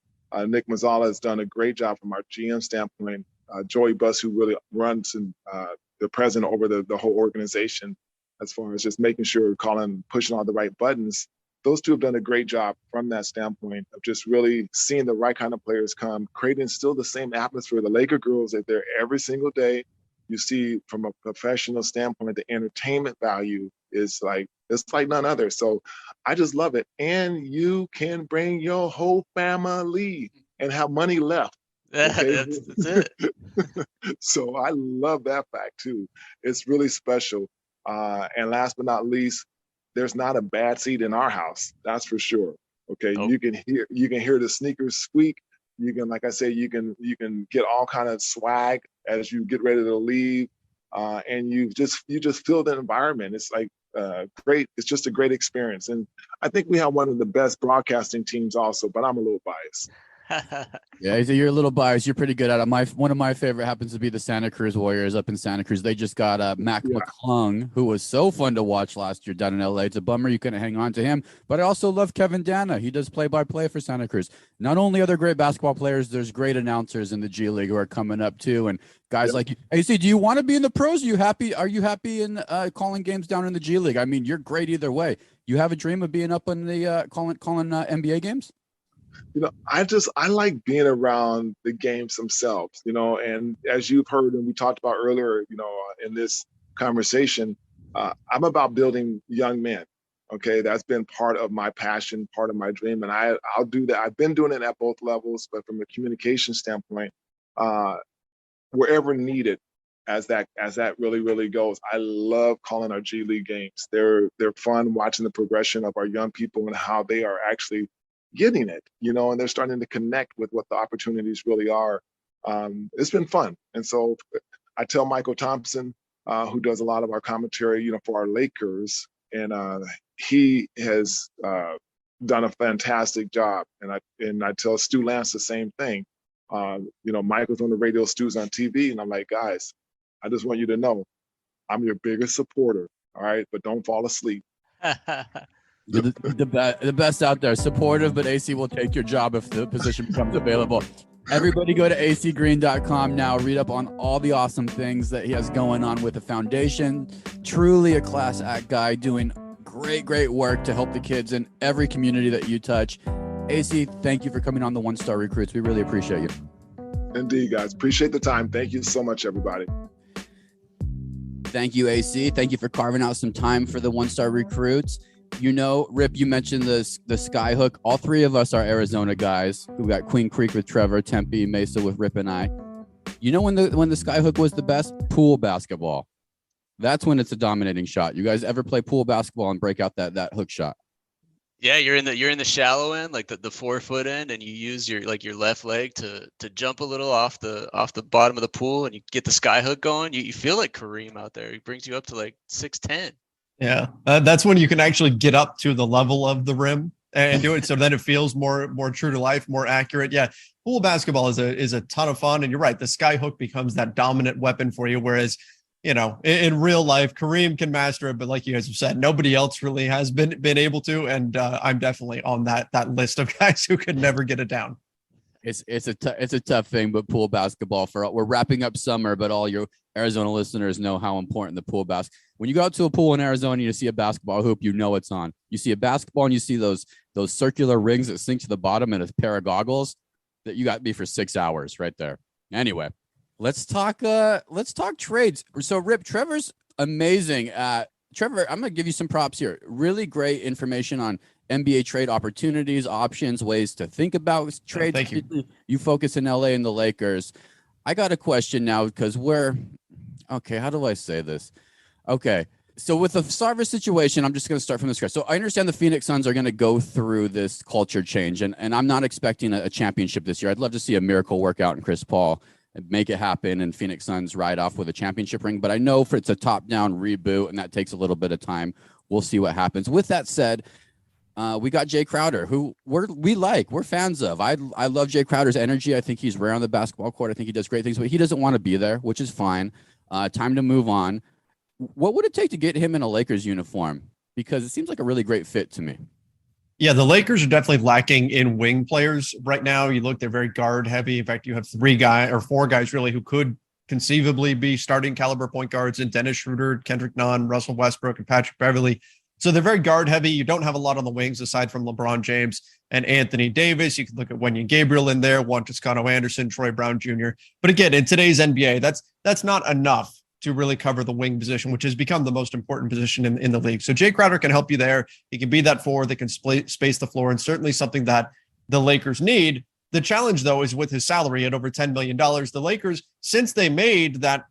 Nick Mazzala has done a great job from our GM standpoint. Joey Buss, who really runs and the president over the whole organization, as far as just making sure Colin pushing all the right buttons. Those two have done a great job from that standpoint of just really seeing the right kind of players come, creating still the same atmosphere. The Laker girls are there every single day. You see from a professional standpoint, the entertainment value is it's like none other. So I just love it. And you can bring your whole family and have money left. Okay? That's it. So I love that fact too. It's really special. And last but not least, there's not a bad seat in our house. That's for sure. Okay. Nope. You can hear the sneakers squeak. You can, like I say, you can get all kind of swag as you get ready to leave. And you just feel the environment. It's great. It's just a great experience. And I think we have one of the best broadcasting teams also, but I'm a little biased. Yeah, so you're a little biased. You're pretty good at it. One of my favorite happens to be the Santa Cruz Warriors up in Santa Cruz. They just got Mac McClung, who was so fun to watch last year down in LA. It's a bummer you couldn't hang on to him, but I also love Kevin Dana. He does play-by-play for Santa Cruz. Not only are there great basketball players, there's great announcers in the G League who are coming up too, and guys like you. AC, do you want to be in the pros? Are you happy in calling games down in the G League? I mean, you're great either way. You have a dream of being up in the calling NBA games? I like being around the games themselves, and as you've heard and we talked about earlier, in this conversation, I'm about building young men. Okay. That's been part of my passion, part of my dream. And I'll do that. I've been doing it at both levels, but from a communication standpoint, wherever needed, as that really, really goes. I love calling our G League games. They're fun watching the progression of our young people and how they are actually getting it, and they're starting to connect with what the opportunities really are. It's been fun. And so I tell Michael Thompson, who does a lot of our commentary, for our Lakers, and he has done a fantastic job. And I tell Stu Lance the same thing. Michael's on the radio, Stu's on TV, and I'm like, guys, I just want you to know I'm your biggest supporter. All right, but don't fall asleep. You're the best out there, supportive, but AC will take your job if the position becomes available. Everybody go to acgreen.com now. Read up on all the awesome things that he has going on with the foundation. Truly a class act guy doing great work to help the kids in every community that you touch. AC, thank you for coming on the One Star Recruits. We really appreciate you. Indeed, guys. Appreciate the time. Thank you so much, everybody. Thank you, AC. Thank you for carving out some time for the One Star Recruits. Rip, you mentioned the Skyhook. All three of us are Arizona guys. We got Queen Creek with Trevor, Tempe, Mesa with Rip and I. When the Skyhook was the best? Pool basketball. That's when it's a dominating shot. You guys ever play pool basketball and break out that hook shot? Yeah, you're in the shallow end, like the 4 foot end, and you use your left leg to jump a little off the bottom of the pool, and you get the Skyhook going. You feel like Kareem out there. He brings you up to like 6'10". Yeah, that's when you can actually get up to the level of the rim and do it. So then it feels more true to life, more accurate. Yeah. Pool basketball is a ton of fun. And you're right. The sky hook becomes that dominant weapon for you. Whereas, in real life, Kareem can master it, but like you guys have said, nobody else really has been able to. And I'm definitely on that list of guys who could never get it down. It's a tough thing, but pool basketball we're wrapping up summer, but all your Arizona listeners know how important the pool when you go out to a pool in Arizona, you see a basketball hoop, it's on. You see a basketball and you see those circular rings that sink to the bottom and a pair of goggles that you got me for 6 hours right there. Anyway, let's talk trades. So Rip, Trevor's amazing. Trevor, I'm going to give you some props here. Really great information on NBA trade opportunities, options, ways to think about trades. Thank you. You focus in LA and the Lakers. I got a question now because how do I say this? Okay. So with the Sarver situation, I'm just going to start from the scratch. So I understand the Phoenix Suns are going to go through this culture change, and I'm not expecting a championship this year. I'd love to see a miracle workout in Chris Paul and make it happen and Phoenix Suns ride off with a championship ring. But I know it's a top-down reboot, and that takes a little bit of time. We'll see what happens. With that said, we got Jay Crowder, who we're fans of. I love Jay Crowder's energy. I think he's rare on the basketball court. I think he does great things, but he doesn't want to be there, which is fine. Time to move on. What would it take to get him in a Lakers uniform? Because it seems like a really great fit to me. Yeah, the Lakers are definitely lacking in wing players right now. You look, they're very guard heavy. In fact, you have 4 guys really who could conceivably be starting caliber point guards in Dennis Schroeder, Kendrick Nunn, Russell Westbrook, and Patrick Beverley. So they're very guard heavy. You don't have a lot on the wings aside from LeBron James and Anthony Davis. You can look at Wenyen Gabriel in there, Juan Toscano Anderson, Troy Brown Jr. But again, in today's NBA, that's not enough to really cover the wing position, which has become the most important position in the league. So Jay Crowder can help you there. He can be that forward that can space the floor, and certainly something that the Lakers need. The challenge, though, is with his salary at over $10 million. The Lakers, since they made that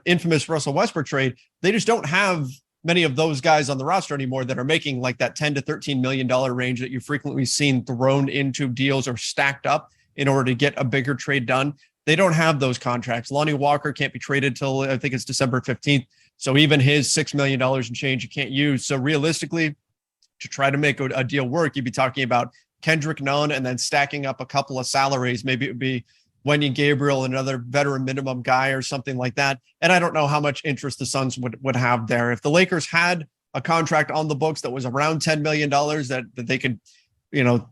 infamous Russell Westbrook trade, they just don't have many of those guys on the roster anymore that are making like that $10 to $13 million range that you've frequently seen thrown into deals or stacked up in order to get a bigger trade done. They don't have those contracts. Lonnie Walker can't be traded till I think it's December 15th. So even his $6 million and change you can't use. So realistically, to try to make a deal work, you'd be talking about Kendrick Nunn and then stacking up a couple of salaries. Maybe it would be Wenyen Gabriel, another veteran minimum guy or something like that. And I don't know how much interest the Suns would have there. If the Lakers had a contract on the books that was around $10 million that they could,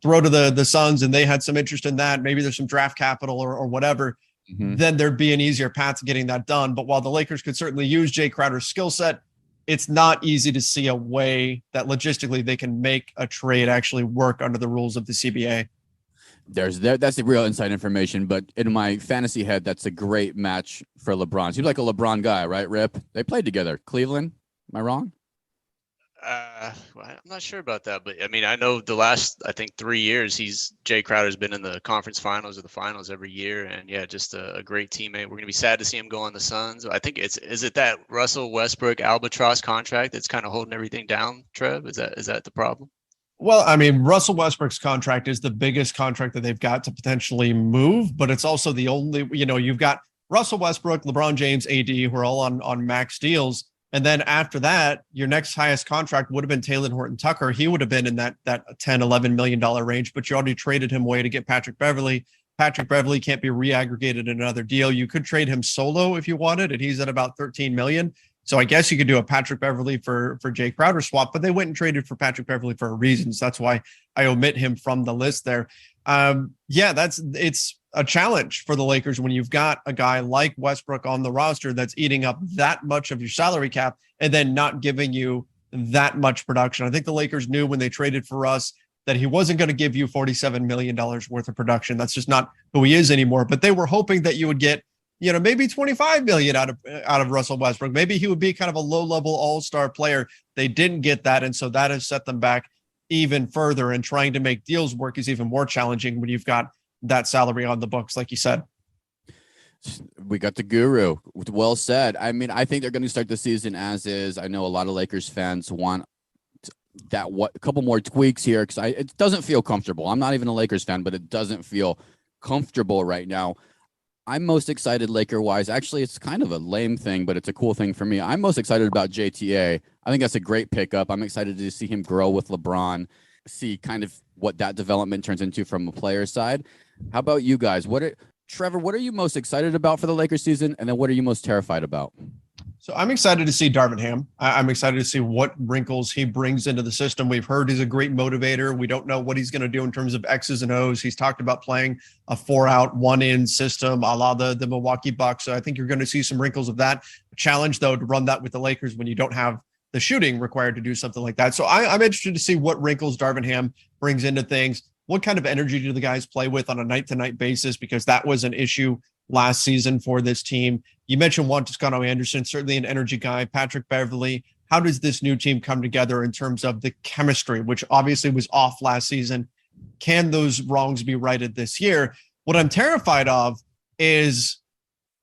throw to the Suns and they had some interest in that, maybe there's some draft capital or whatever, then there'd be an easier path to getting that done. But while the Lakers could certainly use Jay Crowder's skill set, it's not easy to see a way that logistically they can make a trade actually work under the rules of the CBA. That's the real inside information, but in my fantasy head, that's a great match for LeBron. Seems like a LeBron guy, right, Rip? They played together. Cleveland, am I wrong? Well, I'm not sure about that, but I mean, I know the last, 3 years, Jay Crowder's been in the conference finals or the finals every year, and yeah, just a great teammate. We're gonna be sad to see him go on the Suns. I think is it that Russell Westbrook albatross contract that's kind of holding everything down, Trev? Is that the problem? Well, I mean, Russell Westbrook's contract is the biggest contract that they've got to potentially move, but it's also the only, you've got Russell Westbrook, LeBron James, AD, who are all on max deals. And then after that, your next highest contract would have been Talen Horton-Tucker. He would have been in that $10-11 million range, but you already traded him away to get Patrick Beverley. Patrick Beverley can't be reaggregated in another deal. You could trade him solo if you wanted, and he's at about $13 million. So I guess you could do a Patrick Beverley for Jay Crowder swap, but they went and traded for Patrick Beverley for a reason. So that's why I omit him from the list there. It's a challenge for the Lakers when you've got a guy like Westbrook on the roster that's eating up that much of your salary cap and then not giving you that much production. I think the Lakers knew when they traded for Russ that he wasn't going to give you $47 million worth of production. That's just not who he is anymore. But they were hoping that you would get, maybe $25 million out of Russell Westbrook. Maybe he would be kind of a low-level all-star player. They didn't get that, and so that has set them back even further. And trying to make deals work is even more challenging when you've got that salary on the books, like you said. We got the guru. Well said. I mean, I think they're going to start the season as is. I know a lot of Lakers fans want a couple more tweaks here because it doesn't feel comfortable. I'm not even a Lakers fan, but it doesn't feel comfortable right now. I'm most excited Laker-wise. Actually, it's kind of a lame thing, but it's a cool thing for me. I'm most excited about JTA. I think that's a great pickup. I'm excited to see him grow with LeBron. see kind of what that development turns into from a player side. How about you guys? Trevor, what are you most excited about for the Lakers season? And then what are you most terrified about? So I'm excited to see Darvin Ham. I'm excited to see what wrinkles he brings into the system. We've heard he's a great motivator. We don't know what he's going to do in terms of X's and O's. He's talked about playing a 4-out, 1-in system, a la the Milwaukee Bucks. So I think you're going to see some wrinkles of that. Challenge, though, to run that with the Lakers when you don't have the shooting required to do something like that. So I'm interested to see what wrinkles Darvin Ham brings into things. What kind of energy do the guys play with on a night-to-night basis? Because that was an issue last season for this team. You mentioned Juan Toscano Anderson, certainly an energy guy. Patrick Beverley. How does this new team come together in terms of the chemistry, which obviously was off last season? Can those wrongs be righted this year? What I'm terrified of is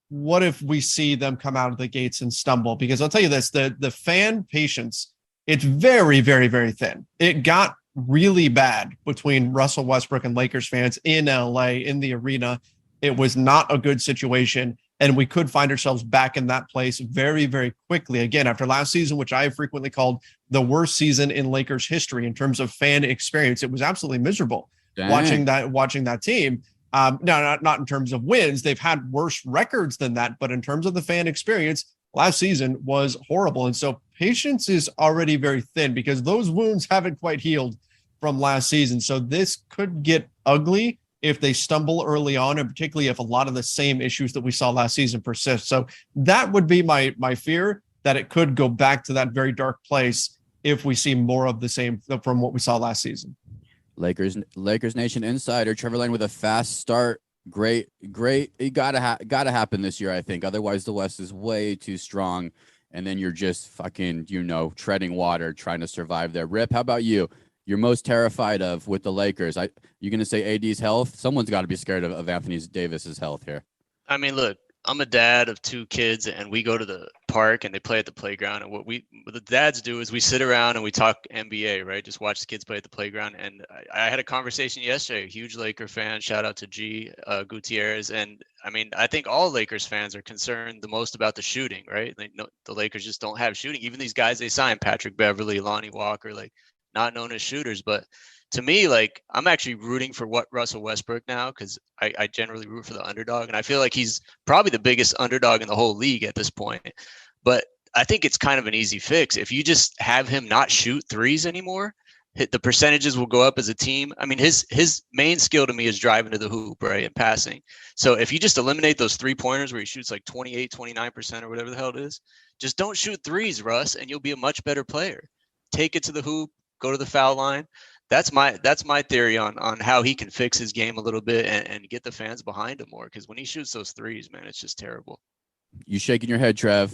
what if we see them come out of the gates and stumble? Because I'll tell you this, the fan patience, it's very, very, very thin. It got really bad between Russell Westbrook and Lakers fans in LA, in the arena. It was not a good situation, and we could find ourselves back in that place very, very quickly. Again, after last season, which I have frequently called the worst season in Lakers history in terms of fan experience, it was absolutely miserable. Dang. watching that team. No, not in terms of wins. They've had worse records than that, but in terms of the fan experience, last season was horrible. And so patience is already very thin because those wounds haven't quite healed from last season. So this could get ugly if they stumble early on, and particularly if a lot of the same issues that we saw last season persist. So that would be my fear, that it could go back to that very dark place if we see more of the same from what we saw last season. Lakers Nation insider Trevor Lane with a fast start. Great. It gotta happen this year, I think. Otherwise, the West is way too strong, and then you're just fucking, treading water, trying to survive there. Rip, how about you? You're most terrified of with the Lakers? You going to say AD's health? Someone's got to be scared of Anthony Davis's health here. I mean, look, I'm a dad of 2 kids, and we go to the park and they play at the playground. And what the dads do is we sit around and we talk NBA, right? Just watch the kids play at the playground. And I had a conversation yesterday, a huge Laker fan, shout out to G Gutierrez. And I mean, I think all Lakers fans are concerned the most about the shooting, right? The Lakers just don't have shooting. Even these guys they signed, Patrick Beverley, Lonnie Walker, not known as shooters. But to me, I'm actually rooting for Russell Westbrook now, because I generally root for the underdog, and I feel like he's probably the biggest underdog in the whole league at this point. But I think it's kind of an easy fix. If you just have him not shoot threes anymore, the percentages will go up as a team. I mean, his main skill to me is driving to the hoop, right, and passing. So if you just eliminate those 3-pointers where he shoots 28, 29% or whatever the hell it is, just don't shoot threes, Russ, and you'll be a much better player. Take it to the hoop, go to the foul line. That's my theory on how he can fix his game a little bit and get the fans behind him more. Because when he shoots those threes, man, it's just terrible. You shaking your head, Trev.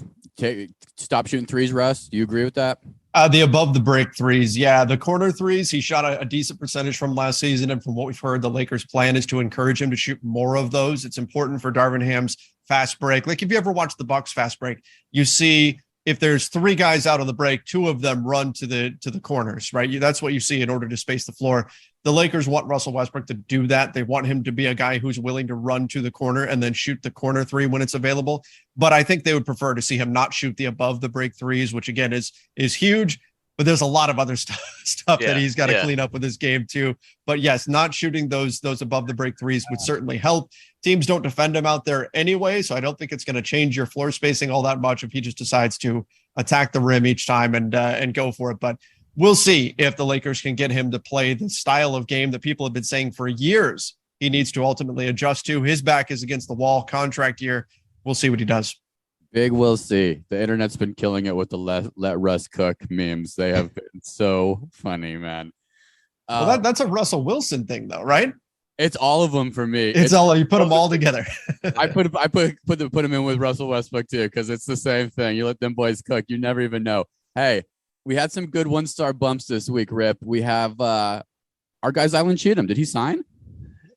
Stop shooting threes, Russ. Do you agree with that? The above the break threes. Yeah, the corner threes, he shot a decent percentage from last season. And from what we've heard, the Lakers' plan is to encourage him to shoot more of those. It's important for Darvin Ham's fast break. If you ever watch the Bucks fast break, you see if there's 3 guys out on the break, 2 of them run to the corners, right? That's what you see in order to space the floor. The Lakers want Russell Westbrook to do that. They want him to be a guy who's willing to run to the corner and then shoot the corner 3 when it's available. But I think they would prefer to see him not shoot the above the break threes, which again is huge. But there's a lot of other stuff that he's got to clean up with his game too. But yes, not shooting those above the break threes would certainly help. Teams don't defend him out there anyway, so I don't think it's going to change your floor spacing all that much if he just decides to attack the rim each time and go for it. But we'll see if the Lakers can get him to play the style of game that people have been saying for years he needs to ultimately adjust to. His back is against the wall, contract year. We'll see what he does. Big we'll see. The internet's been killing it with the let Russ cook memes. They have been so funny, man. Well, that's a Russell Wilson thing though, right? It's all of them for me. It's all, you put them all together. I put them in with Russell Westbrook too, because it's the same thing. You let them boys cook. You never even know. Hey, we had some good 1-star bumps this week, Rip. We have our guy Zylan Cheatham. Did he sign?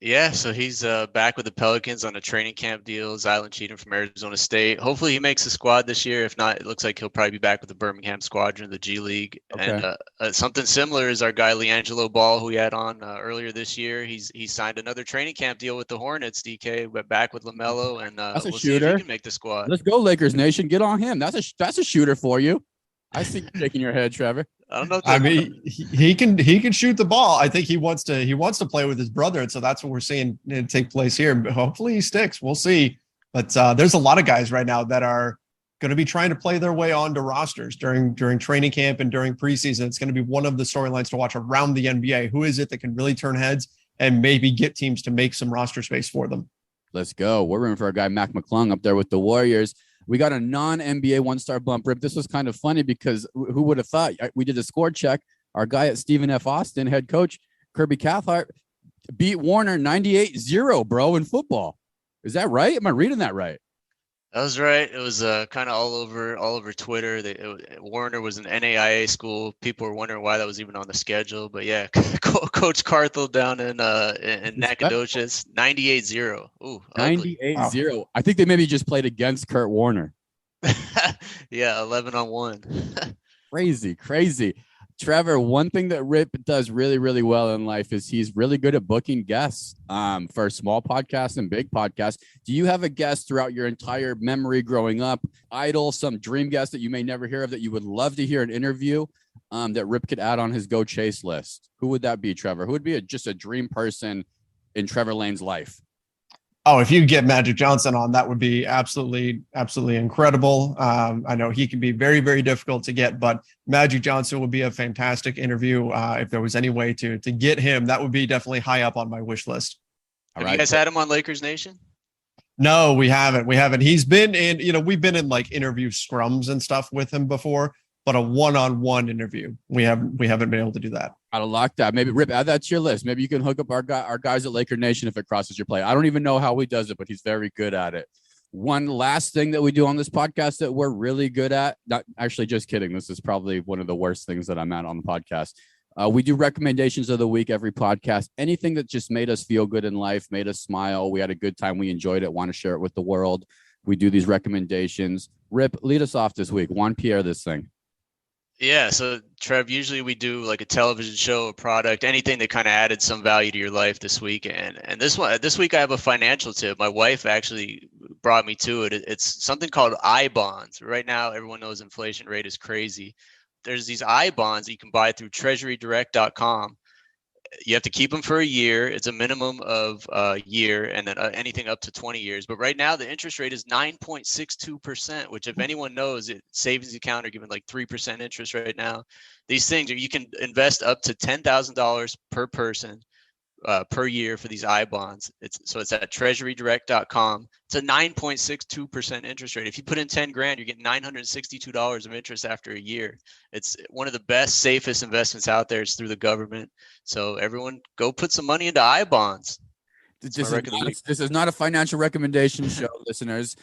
Yeah, so he's back with the Pelicans on a training camp deal. Zylan Cheatham from Arizona State. Hopefully he makes the squad this year. If not, it looks like he'll probably be back with the Birmingham Squadron, the G League. Okay. And something similar is our guy LiAngelo Ball, who we had on earlier this year. He signed another training camp deal with the Hornets, DK. Went back with LaMelo, and that's a we'll shooter. see if he can make the squad. Let's go, Lakers Nation. Get on him. That's a shooter for you. I see you shaking your head, Trevor. I don't know. If I mean, he can shoot the ball. I think he wants to play with his brother, and so that's what we're seeing take place here. But hopefully he sticks. We'll see. But there's a lot of guys right now that are going to be trying to play their way onto rosters during training camp and during preseason. It's going to be one of the storylines to watch around the NBA. Who is it that can really turn heads and maybe get teams to make some roster space for them? Let's go. We're rooting for our guy Mac McClung up there with the Warriors. We got a non-NBA one-star bump. Rip, this was kind of funny because who would have thought? We did a score check. Our guy at Stephen F. Austin, head coach Kirby Cathcart, beat Warner 98-0, bro, in football. Is that right? Am I reading that right? That was right. It was kind of all over Twitter. Warner was an NAIA school. People were wondering why that was even on the schedule. But yeah, Coach Carthel down in Nacogdoches, 98-0. Ooh, 98-0. Wow. I think they maybe just played against Kurt Warner. Yeah, 11-1. Crazy. Trevor, one thing that Rip does really, really well in life is he's really good at booking guests for small podcasts and big podcasts. Do you have a guest throughout your entire memory growing up, idol, some dream guest that you may never hear of that you would love to hear an interview that Rip could add on his Go Chase list? Who would that be, Trevor? Who would be just a dream person in Trevor Lane's life? Oh, if you get Magic Johnson on, that would be absolutely incredible. I know he can be very, very difficult to get, but Magic Johnson would be a fantastic interview. If there was any way to get him, that would be definitely high up on my wish list. Have you guys had him on Lakers Nation? No, we haven't. He's been in, we've been in like interview scrums and stuff with him before, but a one-on-one interview, we haven't been able to do that. I'd like that. Maybe Rip, add that to your list. Maybe you can hook up our guys at Laker Nation if it crosses your plate. I don't even know how he does it, but he's very good at it. One last thing that we do on this podcast that we're really good at, not actually, just kidding. This is probably one of the worst things that I'm at on the podcast. We do recommendations of the week every podcast. Anything that just made us feel good in life, made us smile. We had a good time. We enjoyed it. Want to share it with the world. We do these recommendations. Rip, lead us off this week. Juan Pierre, this thing. Yeah, so Trev, usually we do like a television show, a product, anything that kind of added some value to your life this week. And this week I have a financial tip. My wife actually brought me to it. It's something called I-bonds. Right now, everyone knows inflation rate is crazy. There's these I-bonds that you can buy through treasurydirect.com. You have to keep them for a year. It's a minimum of a year, and then anything up to 20 years. But right now, the interest rate is 9.62%, which if anyone knows, savings account are giving like 3% interest right now. These things, you can invest up to $10,000 per person per year for these I-bonds. It's at treasurydirect.com. It's a 9.62% interest rate. If you put in 10 grand, you're getting $962 of interest after a year. It's one of the best, safest investments out there. It's through the government. So everyone go put some money into I-bonds. This is not a financial recommendation show, listeners.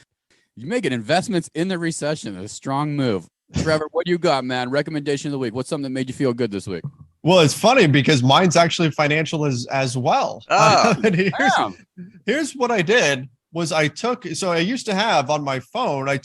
You making investments in the recession. A strong move. Trevor, what you got, man? Recommendation of the week. What's something that made you feel good this week? Well, it's funny because mine's actually financial as well. Here's what I did was I used to have on my phone, I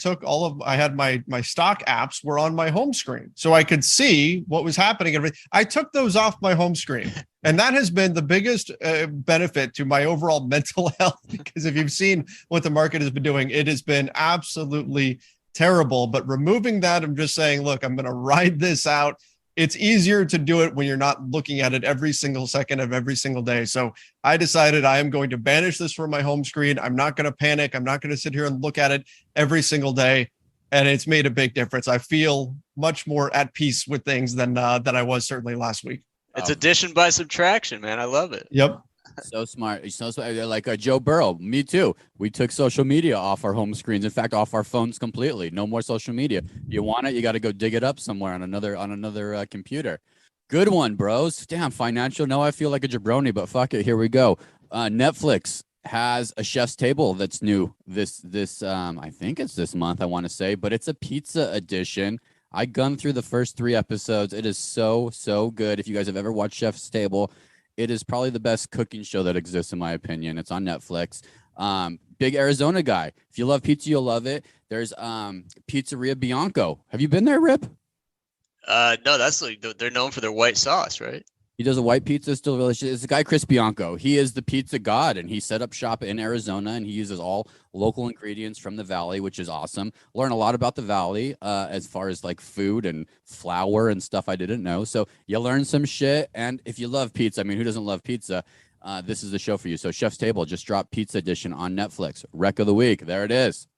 had my stock apps were on my home screen so I could see what was happening. I took those off my home screen, and that has been the biggest benefit to my overall mental health, because if you've seen what the market has been doing, it has been absolutely terrible. But removing that, I'm just saying, look, I'm going to ride this out. It's easier to do it when you're not looking at it every single second of every single day. So I decided I am going to banish this from my home screen. I'm not going to panic. I'm not going to sit here and look at it every single day. And it's made a big difference. I feel much more at peace with things than I was certainly last week. It's addition by subtraction, man. I love it. Yep. So smart. So like Joe Burrow. Me too. We took social media off our home screens. In fact, off our phones completely. No more social media. You want it, you got to go dig it up somewhere on another computer. Good one, bros. Damn, financial. No, I feel like a jabroni, but fuck it. Here we go. Netflix has a Chef's Table that's new. This I think it's this month. I want to say, but it's a pizza edition. I gunned through the first 3 episodes. It is so good. If you guys have ever watched Chef's Table, it is probably the best cooking show that exists, in my opinion. It's on Netflix. Big Arizona guy. If you love pizza, you'll love it. There's Pizzeria Bianco. Have you been there, Rip? No, that's like they're known for their white sauce, right? He does a white pizza. It's still delicious. It's the guy, Chris Bianco. He is the pizza god, and he set up shop in Arizona, and he uses all local ingredients from the Valley, which is awesome. Learn a lot about the Valley as far as like food and flour and stuff I didn't know. So you learn some shit. And if you love pizza, I mean, who doesn't love pizza? This is the show for you. So Chef's Table just dropped Pizza Edition on Netflix. Rec of the week. There it is.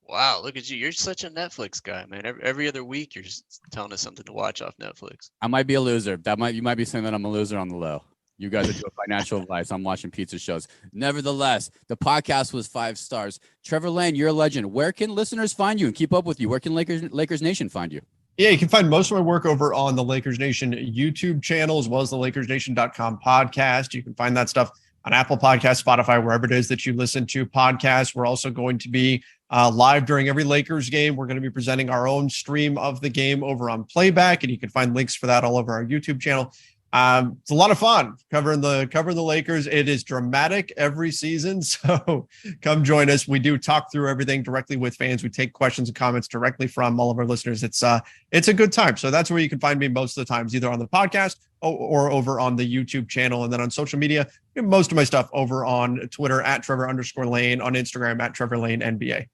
Wow, look at you. You're such a Netflix guy, man. Every other week, you're just telling us something to watch off Netflix. I might be a loser. You might be saying that I'm a loser on the low. You guys are doing financial advice. I'm watching pizza shows. Nevertheless, the podcast was 5 stars. Trevor Lane, you're a legend. Where can listeners find you and keep up with you? Where can Lakers Nation find you? Yeah, you can find most of my work over on the Lakers Nation YouTube channel, as well as the LakersNation.com podcast. You can find that stuff on Apple Podcasts, Spotify, wherever it is that you listen to podcasts. We're also going to be live during every Lakers game. We're going to be presenting our own stream of the game over on Playback, and you can find links for that all over our YouTube channel. It's a lot of fun covering the Lakers. It is dramatic every season, so come join us. We do talk through everything directly with fans. We take questions and comments directly from all of our listeners. It's a good time. So that's where you can find me most of the times, either on the podcast or over on the YouTube channel. And then on social media, most of my stuff over on Twitter at Trevor_Lane, on Instagram at Trevor Lane NBA.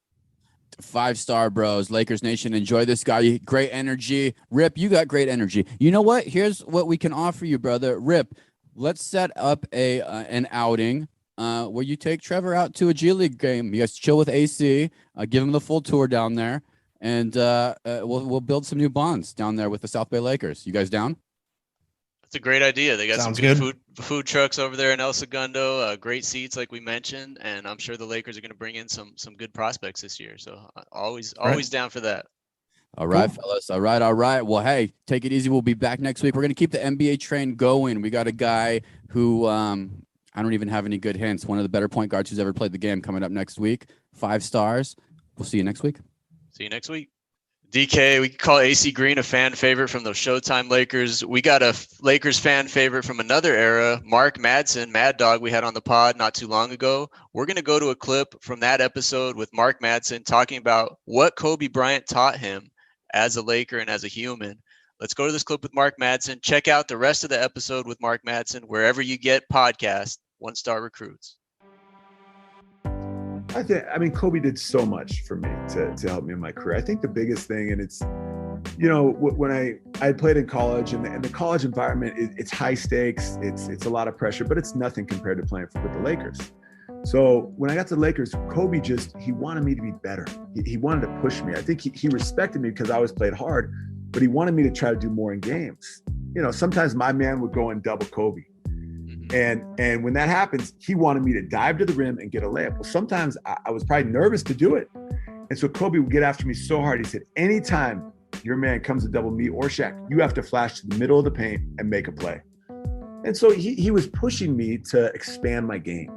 5-star bros, Lakers Nation, enjoy this guy. Great energy. Rip, you got great energy. You know what? Here's what we can offer you, brother. Rip, let's set up an outing where you take Trevor out to a G League game. You guys chill with AC, give him the full tour down there, and we'll build some new bonds down there with the South Bay Lakers. You guys down? That's a great idea. They got Sounds some good good. food trucks over there in El Segundo, great seats like we mentioned, and I'm sure the Lakers are going to bring in some good prospects this year. So always down for that. All right, fellas. All right. Well, hey, take it easy. We'll be back next week. We're going to keep the NBA train going. We got a guy who I don't even have any good hints. One of the better point guards who's ever played the game coming up next week. 5 stars. We'll see you next week. See you next week. DK, we could call AC Green a fan favorite from the Showtime Lakers. We got a Lakers fan favorite from another era, Mark Madsen, Mad Dog, we had on the pod not too long ago. We're going to go to a clip from that episode with Mark Madsen talking about what Kobe Bryant taught him as a Laker and as a human. Let's go to this clip with Mark Madsen. Check out the rest of the episode with Mark Madsen wherever you get podcasts, One Star Recruits. I mean, Kobe did so much for me to help me in my career. I think the biggest thing, and it's, when I played in college, and the college environment, it's high stakes, it's a lot of pressure, but it's nothing compared to playing with the Lakers. So when I got to the Lakers, Kobe he wanted me to be better. He wanted to push me. I think he respected me because I always played hard, but he wanted me to try to do more in games. Sometimes my man would go and double Kobe. And when that happens, he wanted me to dive to the rim and get a layup. Well, sometimes I was probably nervous to do it. And so Kobe would get after me so hard. He said, anytime your man comes to double me or Shaq, you have to flash to the middle of the paint and make a play. And so he was pushing me to expand my game.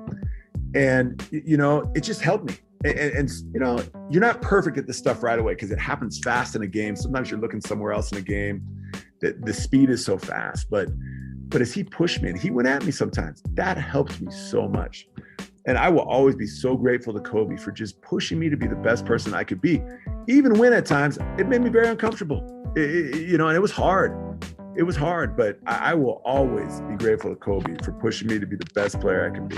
And, it just helped me. And you're not perfect at this stuff right away because it happens fast in a game. Sometimes you're looking somewhere else in a game. The speed is so fast. But as he pushed me and he went at me sometimes, that helped me so much. And I will always be so grateful to Kobe for just pushing me to be the best person I could be, even when at times it made me very uncomfortable. And it was hard. It was hard, but I will always be grateful to Kobe for pushing me to be the best player I can be.